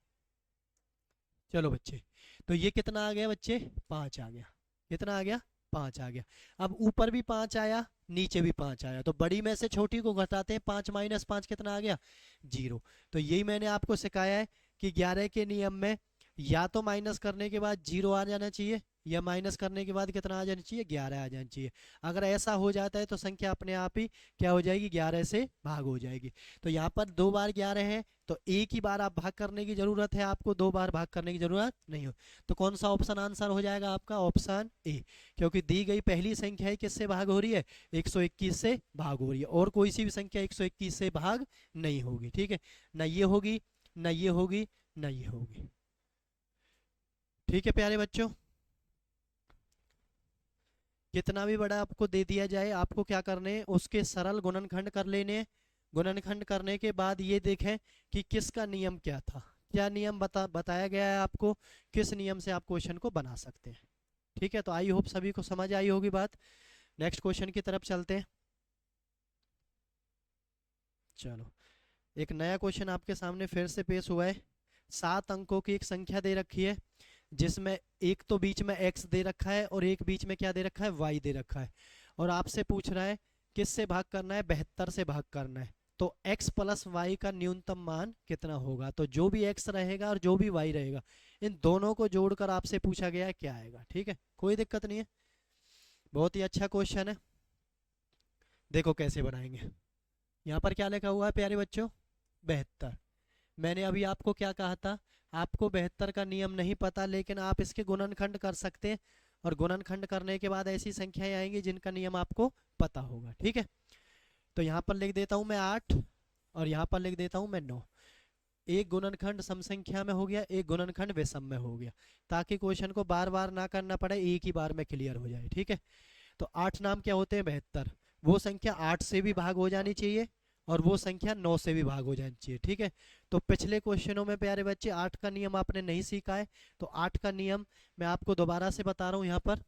चलो बच्चे, तो ये कितना आ गया बच्चे? 5 आ गया। कितना आ गया? 5 आ गया। अब ऊपर भी 5 आया, नीचे भी 5 आया, तो बड़ी में से छोटी को घटाते हैं, 5 माइनस 5 कितना आ गया? 0। तो यही मैंने आपको सिखाया है कि 11 के नियम में या तो माइनस करने के बाद 0 आ जाना चाहिए, या माइनस करने के बाद कितना आ जाना चाहिए? 11 आ जाना चाहिए। अगर ऐसा हो जाता है तो संख्या अपने आप ही क्या हो जाएगी? 11 से भाग हो जाएगी। तो यहाँ पर 2 बार 11 है, तो एक ही बार आप भाग करने की जरूरत है, आपको 2 बार भाग करने की जरूरत नहीं हो। तो कौन सा ऑप्शन आंसर हो जाएगा आपका? ऑप्शन ए, क्योंकि दी गई पहली संख्या है किससे भाग हो रही है? 121 से भाग हो रही है, और कोई सी भी संख्या 121 से भाग नहीं होगी। ठीक है, ना ये होगी, ना ये होगी, ना ये होगी। ठीक है प्यारे बच्चों, कितना भी बड़ा आपको दे दिया जाए, आपको क्या करने हैं? उसके सरल गुणनखंड कर लेने हैं। गुणनखंड करने के बाद ये देखें कि किसका नियम क्या था, क्या नियम बताया गया है आपको, किस नियम से आप क्वेश्चन को बना सकते हैं। ठीक है, तो आई होप सभी को समझ आई होगी बात। नेक्स्ट क्वेश्चन की तरफ चलते हैं। चलो एक नया क्वेश्चन आपके सामने फिर से पेश हुआ है। 7 अंकों की एक संख्या दे रखी है, जिसमें एक तो बीच में x दे रखा है और एक बीच में क्या दे रखा है? y दे रखा है, और आपसे पूछ रहा है किससे भाग करना है? 72 से भाग करना है। तो x प्लस वाई का न्यूनतम मान कितना होगा? तो जो भी x रहेगा और जो भी y रहेगा, इन दोनों को जोड़कर आपसे पूछा गया है क्या आएगा। ठीक है, कोई दिक्कत नहीं है, बहुत ही अच्छा क्वेश्चन है। देखो कैसे बनाएंगे। यहाँ पर क्या लिखा हुआ है प्यारे बच्चों? 72। मैंने अभी आपको क्या कहा था? आपको 72 का नियम नहीं पता, लेकिन आप इसके गुणनखंड कर सकते हैं, और गुणनखंड करने के बाद ऐसी संख्याएं आएंगी जिनका नियम आपको पता होगा। ठीक है, तो यहाँ पर लिख देता हूँ मैं 8, और यहाँ पर लिख देता हूँ मैं 9। एक गुणनखंड सम संख्या में हो गया, एक गुणनखंड विषम में हो गया, ताकि क्वेश्चन को बार बार ना करना पड़े, एक ही बार में क्लियर हो जाए। ठीक है, तो 8 नाम क्या होते हैं? 72। वो संख्या 8 से भी भाग हो जानी चाहिए और वो संख्या 9 से भी भाग हो जानी चाहिए। ठीक है, तो पिछले क्वेश्चनों में प्यारे बच्चे 8 का नियम आपने नहीं सीखा है, तो 8 का नियम मैं आपको दोबारा से बता रहा हूँ। यहाँ पर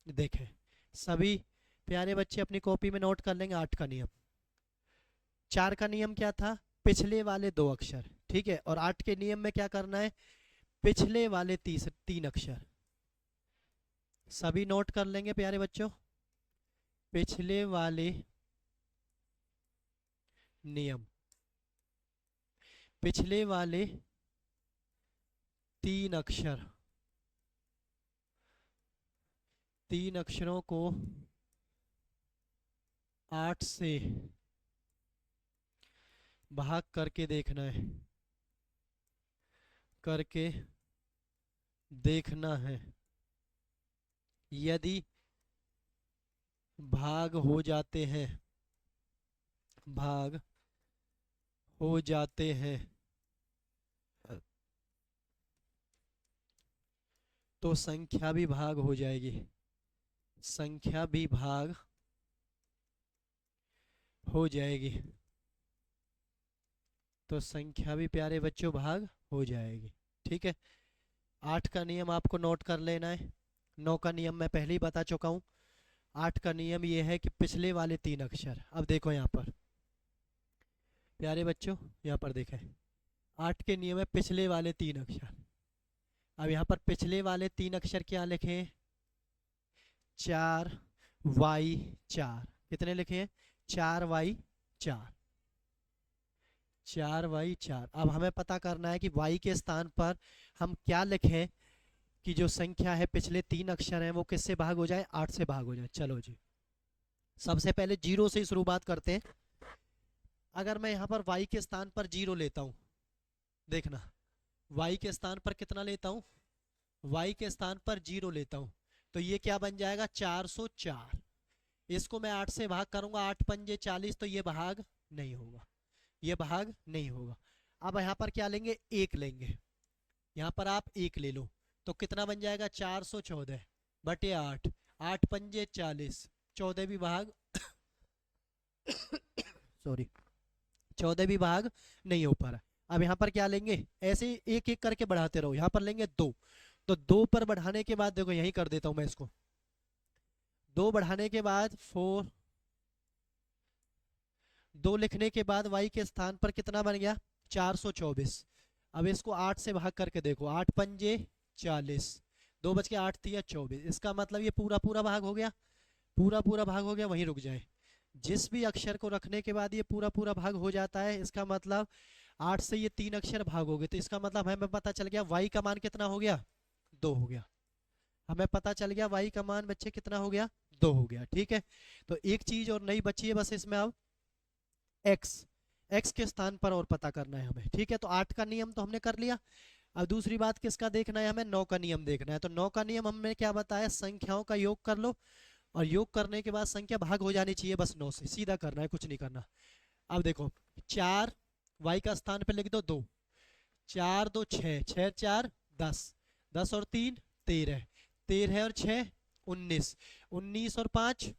देखें, सभी प्यारे बच्चे अपनी कॉपी में नोट कर लेंगे 8 का नियम। 4 का नियम क्या था? पिछले वाले 2 अक्षर। ठीक है, और 8 के नियम में क्या करना है? पिछले वाले 3 अक्षर। सभी नोट कर लेंगे प्यारे बच्चों, पिछले वाले नियम, पिछले वाले 3 अक्षर, 3 अक्षरों को 8 से भाग करके देखना है, करके देखना है। यदि भाग हो जाते हैं, भाग हो जाते हैं तो संख्या भी भाग हो जाएगी, संख्या भी भाग हो जाएगी, तो संख्या भी प्यारे बच्चों भाग हो जाएगी। ठीक है, 8 का नियम आपको नोट कर लेना है। 9 का नियम मैं पहले ही बता चुका हूँ। 8 का नियम ये है कि पिछले वाले 3 अक्षर। अब देखो यहाँ पर प्यारे बच्चों, यहाँ पर देखें, 8 के नियम है पिछले वाले 3 अक्षर। अब यहाँ पर पिछले वाले 3 अक्षर क्या लिखे? 4y4। कितने लिखे हैं? 4y4, 4y4। अब हमें पता करना है कि y के स्थान पर हम क्या लिखें कि जो संख्या है पिछले 3 अक्षर हैं वो किससे भाग हो जाए? 8 से भाग हो जाए। चलो जी, सबसे पहले 0 से शुरुआत करते हैं। अगर मैं यहाँ पर y के स्थान पर 0 लेता हूँ, देखना y के स्थान पर कितना लेता हूँ? y के स्थान पर 0 लेता हूँ, तो ये क्या बन जाएगा? 404। इसको मैं 8 से भाग करूंगा, 8 पंजे 40, तो ये भाग नहीं होगा, ये भाग नहीं होगा। अब यहाँ पर क्या लेंगे? 1 लेंगे। यहाँ पर आप 1 ले लो, तो कितना बन जाएगा? 414 बटे 8, 8 पंजे 40, 14 भी भाग सॉरी 14 भी भाग नहीं हो पा रहा। अब यहाँ पर क्या लेंगे? ऐसे एक एक करके बढ़ाते रहो। यहाँ पर लेंगे 2, तो 2 पर बढ़ाने के बाद देखो, यहीं कर देता हूं मैं इसको, 2 बढ़ाने के बाद 4, 2 लिखने के बाद y के स्थान पर कितना बन गया? 424। अब इसको 8 से भाग करके देखो, 8 पंजे 40, 2 बच के 8 तिया 24। इसका मतलब ये पूरा पूरा भाग हो गया, पूरा पूरा भाग हो गया। वहीं रुक जाए, जिस भी अक्षर को रखने के बाद ये पूरा पूरा भाग हो जाता है, इसका मतलब 8 से ये 3 अक्षर भाग हो गए, तो इसका मतलब हमें पता चल गया y का मान कितना हो गया? 2 हो गया। हमें पता चल गया y का मान बच्चे कितना हो गया? 2 हो गया। ठीक है, तो एक चीज और नई बची है बस इसमें, अब x के स्थान पर और पता करना है हमें। ठीक है, तो 8 का नियम तो हमने कर लिया। अब दूसरी बात किसका देखना है? हमें 9 का नियम देखना है। तो 9 का नियम हमने क्या बताया? संख्याओं का योग कर लो, और योग करने के बाद संख्या भाग हो जानी चाहिए, बस 9 से, सीधा करना है, कुछ नहीं करना। अब देखो, 4 y का स्थान पे लिख दो 2, 4 2 6, 6 4 10, 10 और 3 13, 13 और 6 19, 19 और 5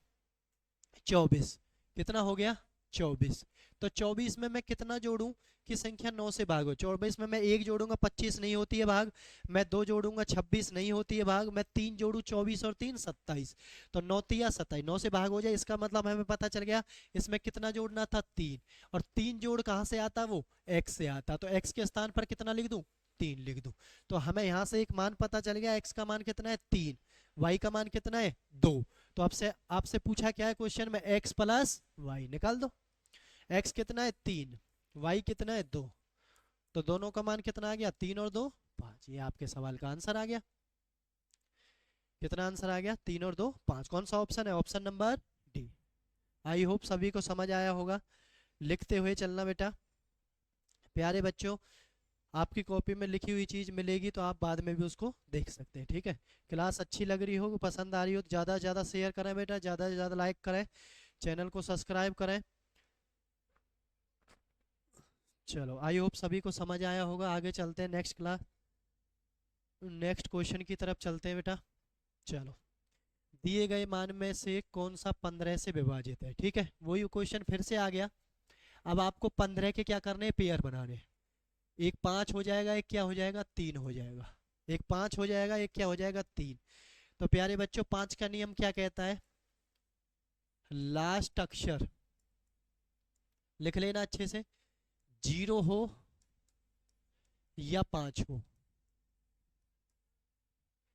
24, कितना हो गया? 24। तो 24 में मैं कितना जोड़ूं कि संख्या 9 से भाग हो? 24 में मैं 1 जोड़ूंगा, 25 नहीं होती है भाग। मैं 2 जोड़ूंगा, 26 नहीं होती है भाग। मैं 3 जोड़ू, 24 और 3 27, तो 9 तिया 27, 9 से भाग हो जाए। इसका मतलब हमें पता चल गया इसमें कितना जोड़ना था? 3। और 3 जोड़ कहाँ से आता? वो x से आता। तो x के स्थान पर कितना लिख दूं? 3 लिख दूं। तो हमें यहाँ से एक मान पता चल गया, x का मान कितना है? 3, y का मान कितना है? 2। तो आपसे आपसे पूछा क्या है क्वेश्चन में? x प्लस वाई निकाल दो। x कितना है? 3, y कितना है? 2, तो दोनों का मान कितना आ गया? 3 और 2 5। ये आपके सवाल का आंसर आ गया। कितना आंसर आ गया? 3 और 2 5। कौन सा ऑप्शन है? Option number D. आई होप सभी को समझ आया होगा। लिखते हुए चलना बेटा। प्यारे बच्चों, आपकी कॉपी में लिखी हुई चीज़ मिलेगी तो आप बाद में भी उसको देख सकते हैं। ठीक है, क्लास अच्छी लग रही हो, पसंद आ रही हो तो ज़्यादा से ज़्यादा शेयर करें बेटा, ज़्यादा से ज़्यादा लाइक करें, चैनल को सब्सक्राइब करें। चलो, आई होप सभी को समझ आया होगा। आगे चलते हैं नेक्स्ट क्लास, नेक्स्ट क्वेश्चन की तरफ चलते हैं बेटा। चलो, दिए गए मान में से कौन सा 15 से विभाजित है? ठीक है, वही क्वेश्चन फिर से आ गया। अब आपको 15 के क्या करने, पेयर बनाने। एक 5 हो जाएगा, एक क्या हो जाएगा, 3 हो जाएगा। एक 5 हो जाएगा, एक क्या हो जाएगा, 3। तो प्यारे बच्चों 5 का नियम क्या कहता है, लास्ट अक्षर लिख लेना अच्छे से, 0 हो या 5 हो,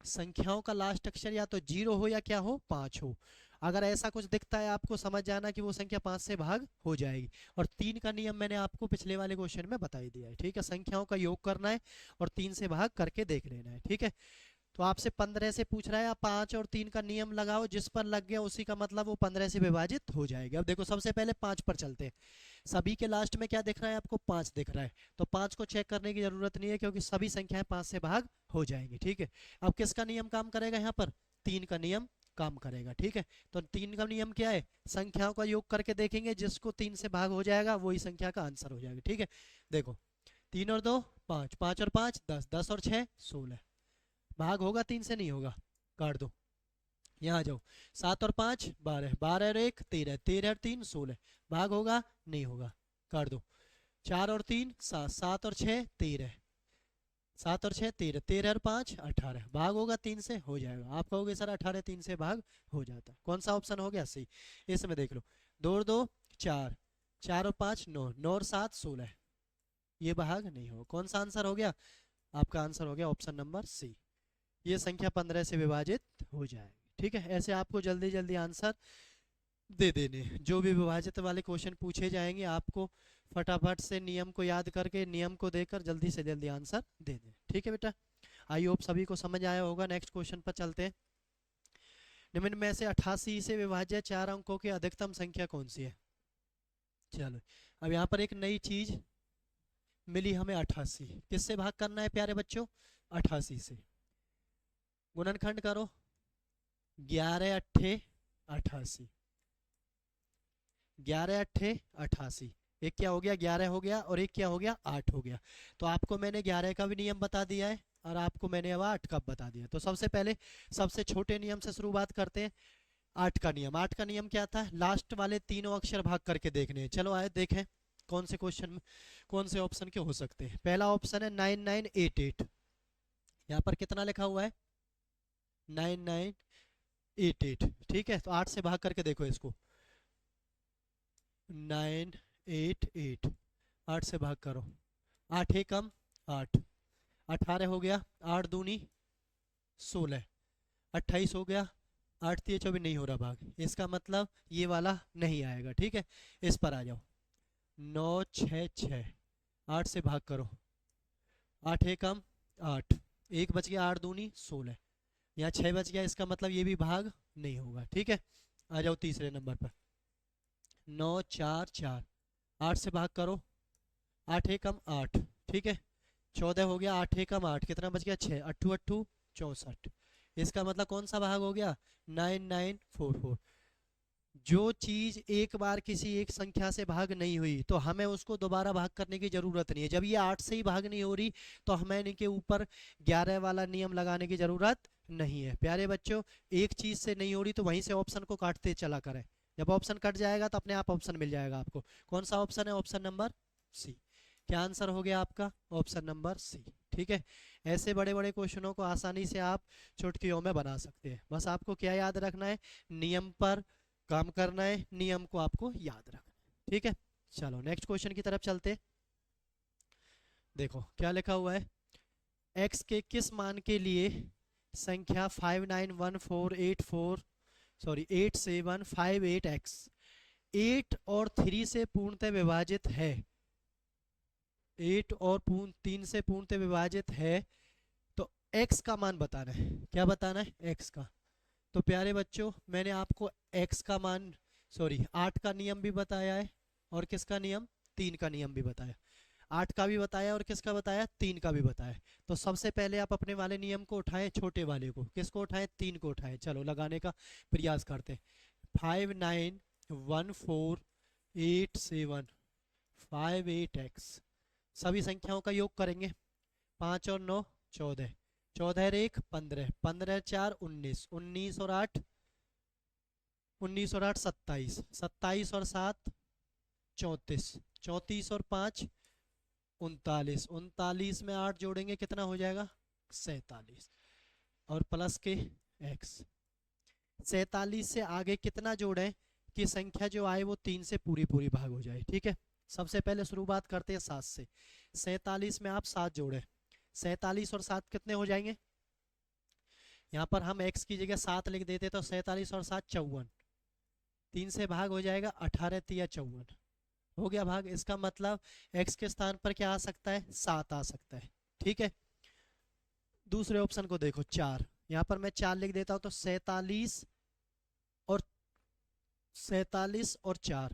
संख्याओं का लास्ट अक्षर या तो 0 हो या क्या हो, 5 हो। अगर ऐसा कुछ दिखता है आपको समझ जाना कि वो संख्या 5 से भाग हो जाएगी। और 3 का नियम मैंने आपको पिछले वाले क्वेश्चन में बता ही दिया है, ठीक है। संख्याओं का योग करना है और 3 से भाग करके देख लेना है, ठीक है। तो आपसे 15 से पूछ रहा है, आप 5 और 3 का नियम लगाओ, जिस पर लग गया उसी का मतलब वो 15 से विभाजित हो जाएगा। अब देखो सबसे पहले 5 पर चलते हैं। सभी के लास्ट में क्या दिख रहा है आपको, 5 दिख रहा है। तो 5 को चेक करने की जरूरत नहीं है क्योंकि सभी संख्याएं 5 से भाग हो जाएंगी, ठीक है। अब किसका नियम काम करेगा यहाँ पर, 3 का नियम काम करेगा, ठीक है। तो 3 का नियम क्या है, संख्याओं का योग करके देखेंगे, जिसको 3 से भाग हो जाएगा वही संख्या का आंसर हो जाएगा, ठीक है। देखो 3 और 2 5, 5 और 5 10, 10 और 6 16, भाग होगा, 3 से नहीं होगा, काट दो। यहाँ जाओ, 7 और 5 12, 12 और 1 13, 13 और 3 16, भाग होगा, नहीं होगा, काट दो। 4 और 3 7, 7 और 6 13, 7 और 6 13, 13 और 5 18, भाग होगा, 3 से हो जाएगा। आप कहोगे सर 18 3 से भाग हो जाता है, कौन सा ऑप्शन हो गया सही, इसमें देख लो। 2 और 2 4, 4 और 5 9, 9 और 7 16, ये भाग नहीं होगा। कौन सा आंसर हो गया, आपका आंसर हो गया ऑप्शन नंबर सी, ये संख्या 15 से विभाजित हो जाएगी, ठीक है। ऐसे आपको जल्दी जल्दी आंसर दे देने, जो भी विभाजित वाले क्वेश्चन पूछे जाएंगे आपको फटाफट से नियम को याद करके, नियम को देकर जल्दी से जल्दी आंसर दे दें, ठीक है बेटा। आई होप सभी को समझ आया होगा। नेक्स्ट क्वेश्चन पर चलते हैं। निम्न में से 88 से विभाज्य 4 अंकों की अधिकतम संख्या कौन सी है। चलो अब यहाँ पर एक नई चीज मिली हमें, 88 किससे भाग करना है प्यारे बच्चों, 88 से। गुणनखंड करो, 11 अट्ठे 88, 11 अट्ठे 88, एक क्या हो गया 11 हो गया और एक क्या हो गया 8 हो गया। तो आपको मैंने 11 का भी नियम बता दिया है और आपको मैंने अब 8 का बता दिया। तो सबसे पहले सबसे छोटे नियम से शुरुआत करते हैं। 8 का नियम, 8 का नियम क्या था, लास्ट वाले तीनों अक्षर भाग करके देखने हैं। चलो आए देखें कौन से क्वेश्चन में कौन से ऑप्शन के हो सकते हैं। पहला ऑप्शन है 9988, यहाँ पर कितना लिखा हुआ है 9988, ठीक है। तो 8 से भाग करके देखो इसको, 988, 8 से भाग करो, 8 एकम 8, 18 हो गया, 8 दूनी 16, 28 हो गया, 8 3 24, नहीं हो रहा भाग, इसका मतलब ये वाला नहीं आएगा, ठीक है। इस पर आ जाओ, 9 6 6, 8 से भाग करो, 8 एकम 8, 1 बच गया, 8 दूनी 16, यहाँ 6 बच गया, इसका मतलब ये भी भाग नहीं होगा, ठीक है। आ जाओ तीसरे नंबर पर, 9 4 4, 8 से भाग करो, 8 एकम 8, ठीक है। 14 हो गया, 8 एकम 8, कितना बच गया 6, 8 8 64, इसका मतलब कौन सा भाग हो गया 9944। जो चीज एक बार किसी एक संख्या से भाग नहीं हुई तो हमें उसको दोबारा भाग करने की जरूरत नहीं है। जब ये 8 से ही भाग नहीं हो रही तो हमें इनके ऊपर 11 वाला नियम लगाने की जरूरत नहीं है। प्यारे बच्चों एक चीज से नहीं हो रही तो वहीं से ऑप्शन को काटते चला करें, जब ऑप्शन कट जाएगा तो अपने आप ऑप्शन मिल जाएगा आपको। कौन सा ऑप्शन है, ऑप्शन नंबर सी। क्या आंसर हो गया आपका, ऑप्शन नंबर सी, ठीक है। ऐसे बड़े बड़े क्वेश्चनों को आसानी से आप चुटकियों में बना सकते हैं। बस आपको क्या याद रखना है, नियम पर काम करना है, नियम को आपको याद रखना है, ठीक है। चलो नेक्स्ट क्वेश्चन की तरफ चलते। देखो क्या लिखा हुआ है, x के किस मान के लिए संख्या 8758x 8 और 3 से पूर्णतः विभाजित है, 8 और 3 से पूर्णतः विभाजित है, तो x का मान बताना है। क्या बताना है, x का। तो प्यारे बच्चों मैंने आपको x का मान 8 का नियम भी बताया है और किसका नियम, 3 का नियम भी बताया। 8 का भी बताया और किसका बताया, 3 का भी बताया। तो सबसे पहले आप अपने वाले नियम को उठाएं, छोटे वाले को, किसको उठाएं, 3 को उठाएं। चलो लगाने का प्रयास करते हैं। 59148758x, सभी संख्याओं का योग करेंगे, 5 और 9 14, 14 और 1 15, 15 और 4 19, 19 और 8 27, 27 और 7 34, 34 और 5 39, 39 में 8 जोड़ेंगे कितना हो जाएगा 47, और प्लस के x। 47 से आगे कितना जोड़ें कि संख्या जो आए वो 3 से पूरी पूरी भाग हो जाए। ठीक है, सबसे पहले शुरुआत करते हैं 7 से। 47 में आप 7 जोड़ें, 47 और 7 कितने हो जाएंगे, यहाँ पर हम x की जगह 7 लिख देते तो 47 और 7 54, 3 से भाग हो जाएगा 18 तिया 54, हो गया भाग। इसका मतलब x के स्थान पर क्या आ सकता है 7 आ सकता है। ठीक है, दूसरे ऑप्शन को देखो 4, यहाँ पर मैं 4 लिख देता हूँ तो 47 और 47 और 4,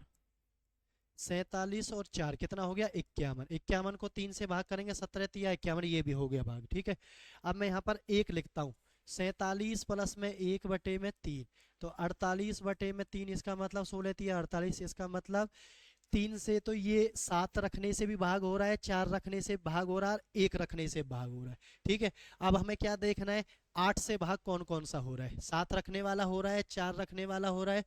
47 और 4 कितना हो गया 51, 51 को 3 से भाग करेंगे 17 तिया 51, ये भी हो गया भाग। ठीक है, अब मैं यहाँ पर 1 लिखता हूँ, 47 प्लस में 1 बटे में 3, तो 48 बटे में 3, इसका मतलब 16 तिया 48, इसका मतलब 3 से तो ये 7 रखने से भी भाग हो रहा है, 4 रखने से भाग हो रहा है, 1 रखने से भाग हो रहा है। ठीक है, अब हमें क्या देखना है 8 से भाग कौन कौन सा हो रहा है, 7 रखने वाला हो रहा है, 4 रखने वाला हो रहा है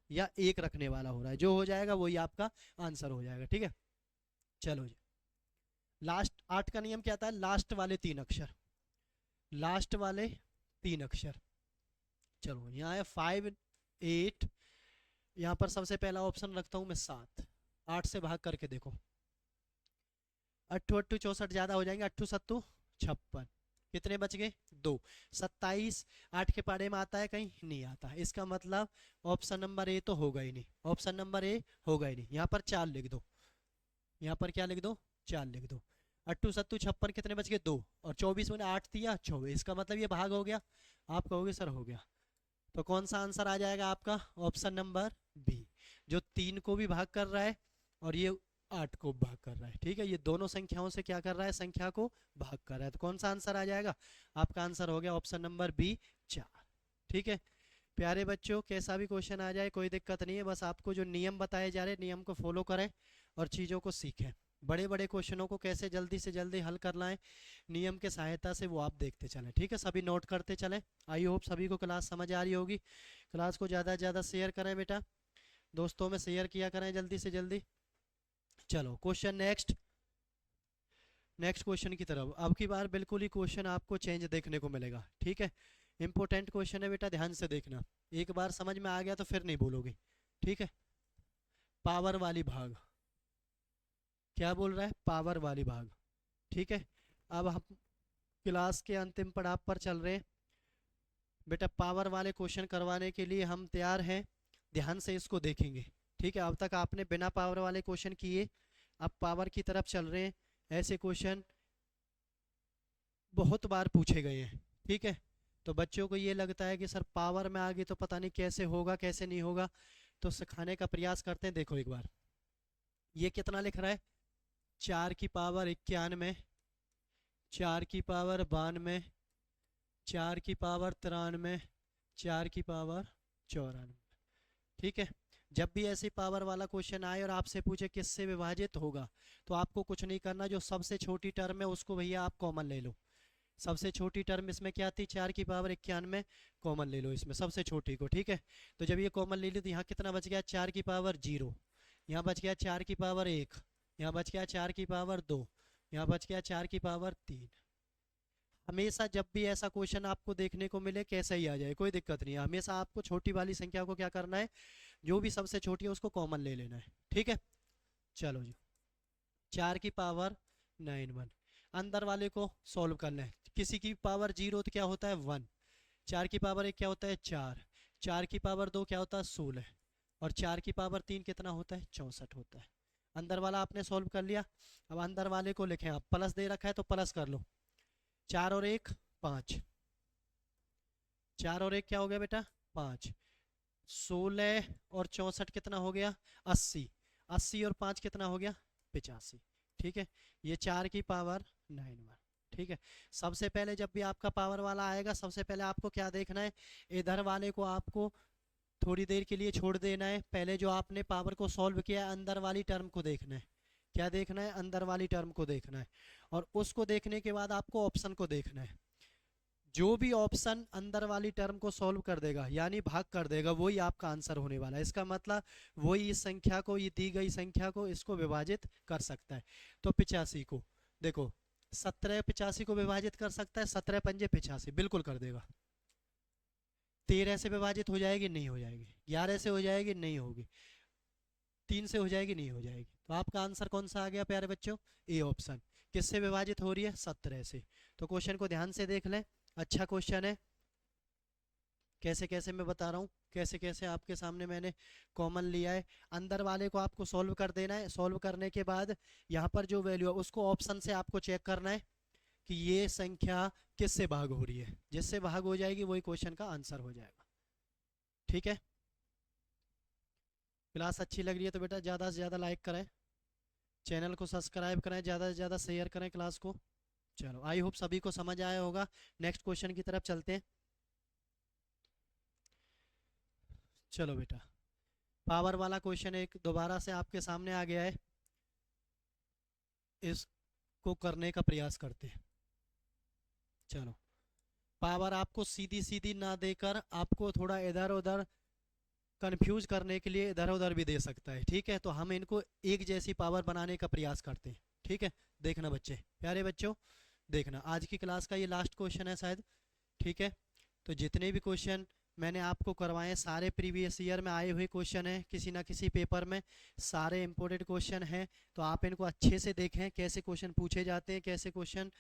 या 1 रखने वाला हो रहा है। जो हो जाएगा वही आपका आंसर हो जाएगा। ठीक है, चलो जी, लास्ट 8 का नियम क्या था, लास्ट वाले 3 अक्षर, लास्ट वाले 3 अक्षर। चलो यहाँ है 5 8, यहाँ पर सबसे पहला ऑप्शन रखता हूँ मैं 7, 8 से भाग करके देखो, 8 8 64 ज्यादा हो जाएंगे, 8 7 56, कितने बच गए 2, 27 8 के पारे में आता है कहीं नहीं आता, इसका मतलब ऑप्शन नंबर ए तो होगा ही नहीं, ऑप्शन नंबर ए होगा ही नहीं। यहाँ पर 4 लिख दो, यहाँ पर क्या लिख दो 4 लिख दो, 8 7 56 कितने बच गए 2, और 24 में 8 दिया 24, इसका मतलब ये भाग हो गया। आप कहोगे सर हो गया, तो कौन सा आंसर आ जाएगा आपका ऑप्शन नंबर बी, जो 3 को भी भाग कर रहा है और ये 8 को भाग कर रहा है। ठीक है, ये दोनों संख्याओं से क्या कर रहा है संख्या को भाग कर रहा है, तो कौन सा आंसर आ जाएगा आपका आंसर हो गया ऑप्शन नंबर बी 4। ठीक है प्यारे बच्चों, कैसा भी क्वेश्चन आ जाए कोई दिक्कत नहीं है, बस आपको जो नियम बताए जा रहे हैं नियम को फॉलो करें और चीज़ों को सीखें। बड़े बड़े क्वेश्चनों को कैसे जल्दी से जल्दी हल करना है नियम के सहायता से वो आप देखते चलें। ठीक है, सभी नोट करते चलें। आई होप सभी को क्लास समझ आ रही होगी। क्लास को ज़्यादा से ज़्यादा शेयर करें बेटा, दोस्तों में शेयर किया करें जल्दी से जल्दी। चलो क्वेश्चन नेक्स्ट, नेक्स्ट क्वेश्चन की तरफ। अब की बार बिल्कुल ही क्वेश्चन आपको चेंज देखने को मिलेगा। ठीक है, इंपॉर्टेंट क्वेश्चन है बेटा, ध्यान से देखना, एक बार समझ में आ गया तो फिर नहीं बोलोगे। ठीक है, पावर वाली भाग, क्या बोल रहा है पावर वाली भाग। ठीक है, अब हम क्लास के अंतिम पड़ाव पर चल रहे हैं बेटा, पावर वाले क्वेश्चन करवाने के लिए हम तैयार हैं, ध्यान से इसको देखेंगे। ठीक है, अब तक आपने बिना पावर वाले क्वेश्चन किए, अब पावर की तरफ चल रहे हैं। ऐसे क्वेश्चन बहुत बार पूछे गए हैं। ठीक है, तो बच्चों को ये लगता है कि सर पावर में आ गई तो पता नहीं कैसे होगा कैसे नहीं होगा, तो सिखाने का प्रयास करते हैं। देखो एक बार, ये कितना लिख रहा है 4 की पावर 91, 4 की पावर 92, 4 की पावर 93, 4 की पावर 94। ठीक है, जब भी ऐसी पावर वाला क्वेश्चन आए और आपसे पूछे किससे विभाजित होगा, तो आपको कुछ नहीं करना, जो सबसे छोटी टर्म है उसको भैया आप कॉमन ले लो। सबसे छोटी टर्म इसमें क्या थी 4 की पावर 91, कॉमन ले लो इसमें सबसे छोटी को। ठीक है, तो जब ये कॉमन ले ली तो यहाँ कितना बच गया 4 की पावर 0, यहाँ बच गया 4 की पावर 1, यहाँ बच गया 4 की पावर 2, यहाँ बच गया 4 की पावर 3। हमेशा जब भी ऐसा क्वेश्चन आपको देखने को मिले कैसा ही आ जाए कोई दिक्कत नहीं है, हमेशा आपको छोटी वाली संख्या को क्या करना है, जो भी सबसे छोटी है उसको कॉमन ले लेना है। ठीक है, चलो जी, 4 की पावर 91, अंदर वाले को सॉल्व करना है। किसी की पावर 0 तो क्या होता है 1, 4 की पावर 1 क्या होता है 4, 4 की पावर 2 क्या होता है 16, और 4 की पावर 3 कितना होता है 64 होता है। अंदर वाला आपने सॉल्व कर लिया, अब अंदर वाले को लिखें, आप प्लस दे रखा है तो प्लस कर लो, 4 और 1 5, 4 और 1 क्या हो गया बेटा 5, 16 और 64 कितना हो गया 80, 80 और 5 कितना हो गया 85। ठीक है, ये 4 की पावर 91। ठीक है, सबसे पहले जब भी आपका पावर वाला आएगा सबसे पहले आपको क्या देखना है, इधर वाले को आपको थोड़ी देर के लिए छोड़ देना है, पहले जो आपने पावर को सॉल्व किया है अंदर वाली टर्म को देखना है। क्या देखना है अंदर वाली टर्म को देखना है, और उसको देखने के बाद आपको ऑप्शन को देखना है। जो भी ऑप्शन अंदर वाली टर्म को सॉल्व कर देगा यानी भाग कर देगा वही आपका आंसर होने वाला है। इसका मतलब वही इस संख्या को, ये दी गई संख्या को, इसको विभाजित कर सकता है। तो 85 को देखो, 17 85 को विभाजित कर सकता है, 17 पंजे 85 बिल्कुल कर देगा। 13 से विभाजित हो जाएगी, नहीं हो जाएगी। 11 से हो जाएगी, नहीं होगी। 3 से हो जाएगी, नहीं हो जाएगी। तो आपका आंसर कौन सा आ गया प्यारे बच्चों? A option. किससे विभाजित हो रही है? 17 से। तो क्वेश्चन को ध्यान से देख लें, अच्छा क्वेश्चन है। कैसे कैसे मैं बता रहा हूँ, कैसे कैसे आपके सामने मैंने कॉमन लिया है। अंदर वाले को आपको सॉल्व कर देना है। सॉल्व करने के बाद यहाँ पर जो वैल्यू है उसको ऑप्शन से आपको चेक करना है कि ये संख्या किससे भाग हो रही है। जिससे भाग हो जाएगी वही क्वेश्चन का आंसर हो जाएगा। ठीक है, क्लास अच्छी लग रही है तो बेटा ज़्यादा से ज़्यादा लाइक करें, चैनल को सब्सक्राइब करें, ज़्यादा से ज़्यादा शेयर करें क्लास को। चलो, आई होप सभी को समझ आया होगा। नेक्स्ट क्वेश्चन की तरफ चलते हैं। चलो बेटा, पावर वाला क्वेश्चन एक दोबारा से आपके सामने आ गया है, इसको करने का प्रयास करते हैं। चलो, पावर आपको सीधी सीधी ना देकर आपको थोड़ा इधर उधर कंफ्यूज करने के लिए इधर उधर भी दे सकता है। ठीक है, तो हम इनको एक जैसी पावर बनाने का प्रयास करते हैं। ठीक है, देखना बच्चे, प्यारे बच्चों देखना, आज की क्लास का ये लास्ट क्वेश्चन है शायद। ठीक है, तो जितने भी क्वेश्चन मैंने आपको करवाए सारे प्रीवियस ईयर में आए हुए क्वेश्चन हैं, किसी ना किसी पेपर में सारे इंपॉर्टेंट क्वेश्चन हैं। तो आप इनको अच्छे से देखें, कैसे क्वेश्चन पूछे जाते हैं, कैसे क्वेश्चन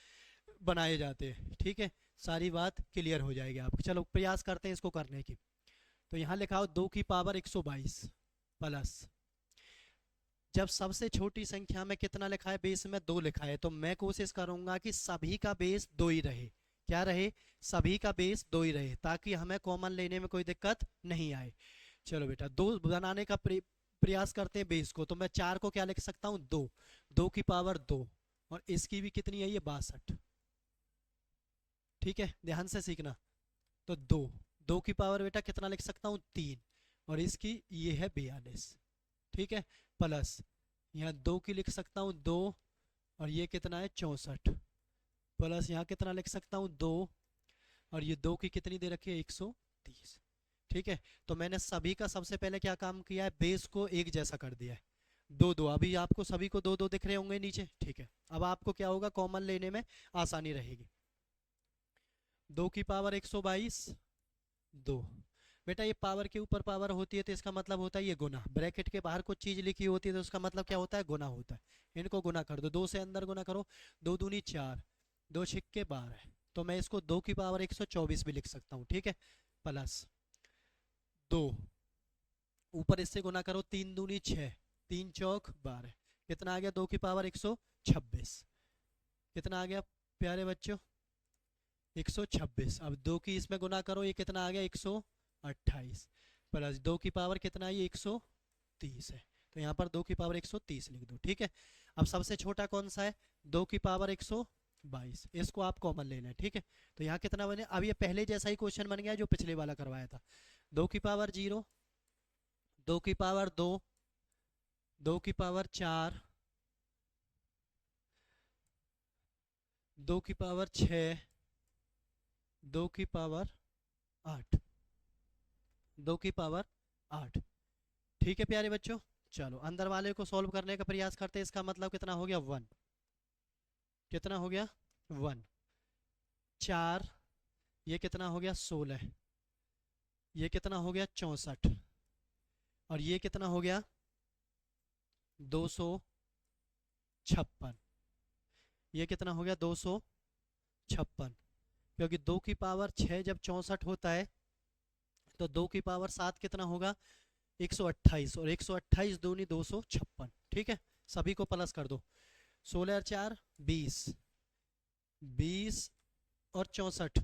बनाए जाते हैं। ठीक है, सारी बात क्लियर हो जाएगी आपको। चलो प्रयास करते हैं इसको करने की। तो यहाँ लिखा हो 2 की पावर 122 प्लस, जब सबसे छोटी संख्या में कितना लिखा है? बेस में 2 लिखा है। तो मैं कोशिश करूंगा कि सभी का बेस 2 ही रहे। क्या रहे? सभी का बेस 2 ही रहे, ताकि हमें कॉमन लेने में कोई दिक्कत नहीं आए। चलो बेटा, 2 बनाने का प्रयास करते हैं बेस को। तो मैं 4 को क्या लिख सकता हूँ? 2। 2 की पावर 2, और इसकी भी कितनी है? ये 62। ठीक है, ध्यान से सीखना। तो 2, 2 की पावर बेटा कितना लिख सकता हूँ? 3, और इसकी ये है 42। ठीक है, प्लस यहाँ 2 की लिख सकता हूँ 2, और ये कितना है? 64। प्लस यहाँ कितना लिख सकता हूँ? 2, और ये 2 की कितनी दे रखी है? 130। ठीक है, तो मैंने सभी का सबसे पहले क्या काम किया है? बेस को एक जैसा कर दिया है। 2 2, अभी आपको सभी को 2 2 दिख रहे होंगे नीचे। ठीक है, अब आपको क्या होगा? कॉमन लेने में आसानी रहेगी। 2 की पावर 122 2। बेटा ये पावर के ऊपर पावर होती है तो इसका मतलब होता है ये गुना। ब्रैकेट के बाहर कुछ चीज लिखी होती है तो उसका मतलब क्या होता है? गुना होता है। इनको गुना कर दो, 2 से अंदर गुना करो। 2 दूनी 4, 2 छिक्के 12। तो मैं इसको 2 की पावर 124 भी लिख सकता हूँ। ठीक है, प्लस 2, ऊपर इससे गुना करो, 3 दूनी 6, 3 चौक 12। कितना आ गया? 2 की पावर 126। कितना आ गया प्यारे बच्चों? 126। अब 2 की इसमें गुना करो, ये कितना आ गया? 128, प्लस 2 की पावर कितना है? ये 130 है। तो यहाँ पर 2 की पावर 130 लिख दो। ठीक है, अब सबसे छोटा कौन सा है? 2 की पावर 122, इसको आप कॉमन ले लें। ठीक है, तो यहाँ कितना बने? अब ये पहले जैसा ही क्वेश्चन बन गया जो पिछले वाला करवाया था। 2 की पावर 0, 2 की पावर 2, 2 की पावर 4, 2 की पावर 6, 2 की पावर 8, 2 की पावर 8। ठीक है प्यारे बच्चों, चलो अंदर वाले को सॉल्व करने का प्रयास करते हैं। इसका मतलब कितना हो गया? 1। कितना हो गया? 1। 4, ये कितना हो गया? 16। ये कितना हो गया? 64। और ये कितना हो गया? 256। ये कितना हो गया? 256। क्योंकि 2 की पावर 6 जब 64 होता है तो 2 की पावर 7 कितना होगा? 128, और 128 दूनी 256। ठीक है, सभी को प्लस कर दो। 16 और 4 20, 20 और 64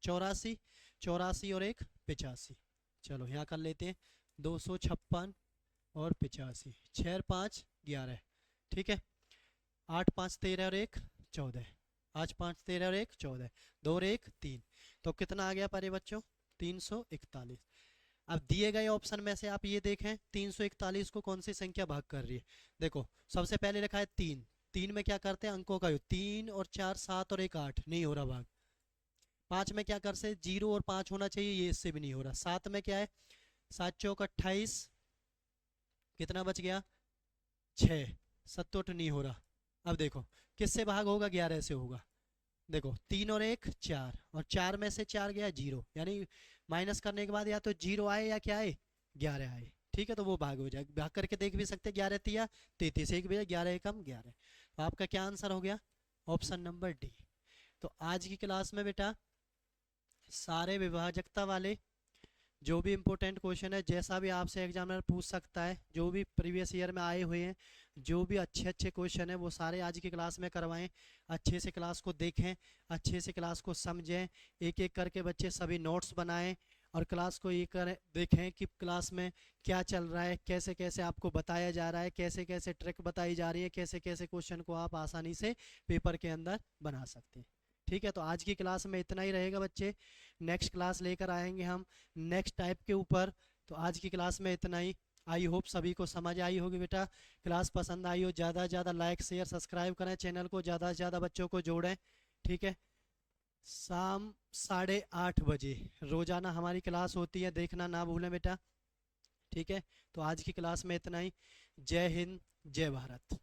84, 84 और 1 85। चलो यहाँ कर लेते हैं, 256 और 85, 6 और 5 11। ठीक है, 8 5 13 और 1 14, 8 5 13 और 1 14, 2 और 1 3। तो कितना आ गया पारे बच्चों? 341। अब दिए गए ऑप्शन में से आप ये देखें 341 को कौन सी संख्या भाग कर रही है। देखो सबसे पहले लिखा है 3, 3 में क्या करते हैं? अंकों का योग। 3 और 4 7 और 1 8, नहीं हो रहा भाग। 5 में क्या कर से 0 और 5 होना चाहिए, ये इससे भी नहीं हो रहा। 7 में क्या है, 7 चौक 28, कितना बच गया 6, 7 नहीं हो रहा। अब देखो किससे भाग होगा, 11 से होगा। देखो 3 और 1 4, और 4 में से 4 गया 0, यानी माइनस करने के बाद या तो 0 आए या क्या आए 11 आए। ठीक है, तो वो भाग हो जाए, भाग करके देख भी सकते, 11 तिया 33, एक भैया 11 एकम 11। तो आपका क्या आंसर हो गया, ऑप्शन नंबर डी। तो आज की क्लास में बेटा सारे विभाजकता वाले जो भी इंपॉर्टेंट क्वेश्चन है, जैसा भी आपसे एग्जामिनर पूछ सकता है, जो भी प्रीवियस ईयर में आए हुए हैं, जो भी अच्छे अच्छे क्वेश्चन है वो सारे आज की क्लास में करवाएं। अच्छे से क्लास को देखें, अच्छे से क्लास को समझें, एक एक करके बच्चे सभी नोट्स बनाएं और क्लास को ये करें, देखें कि क्लास में क्या चल रहा है, कैसे कैसे आपको बताया जा रहा है, कैसे कैसे ट्रिक बताई जा रही है, कैसे कैसे क्वेश्चन को आप आसानी से पेपर के अंदर बना सकते हैं। ठीक है, तो आज की क्लास में इतना ही रहेगा बच्चे। नेक्स्ट क्लास लेकर आएंगे हम नेक्स्ट टाइप के ऊपर। तो आज की क्लास में इतना ही। आई होप सभी को समझ आई होगी बेटा। क्लास पसंद आई हो, ज़्यादा से ज़्यादा लाइक शेयर सब्सक्राइब करें, चैनल को ज़्यादा से ज़्यादा बच्चों को जोड़ें। ठीक है, शाम 8:30 बजे रोज़ाना हमारी क्लास होती है, देखना ना भूलें बेटा। ठीक है, तो आज की क्लास में इतना ही। जय हिंद, जय भारत।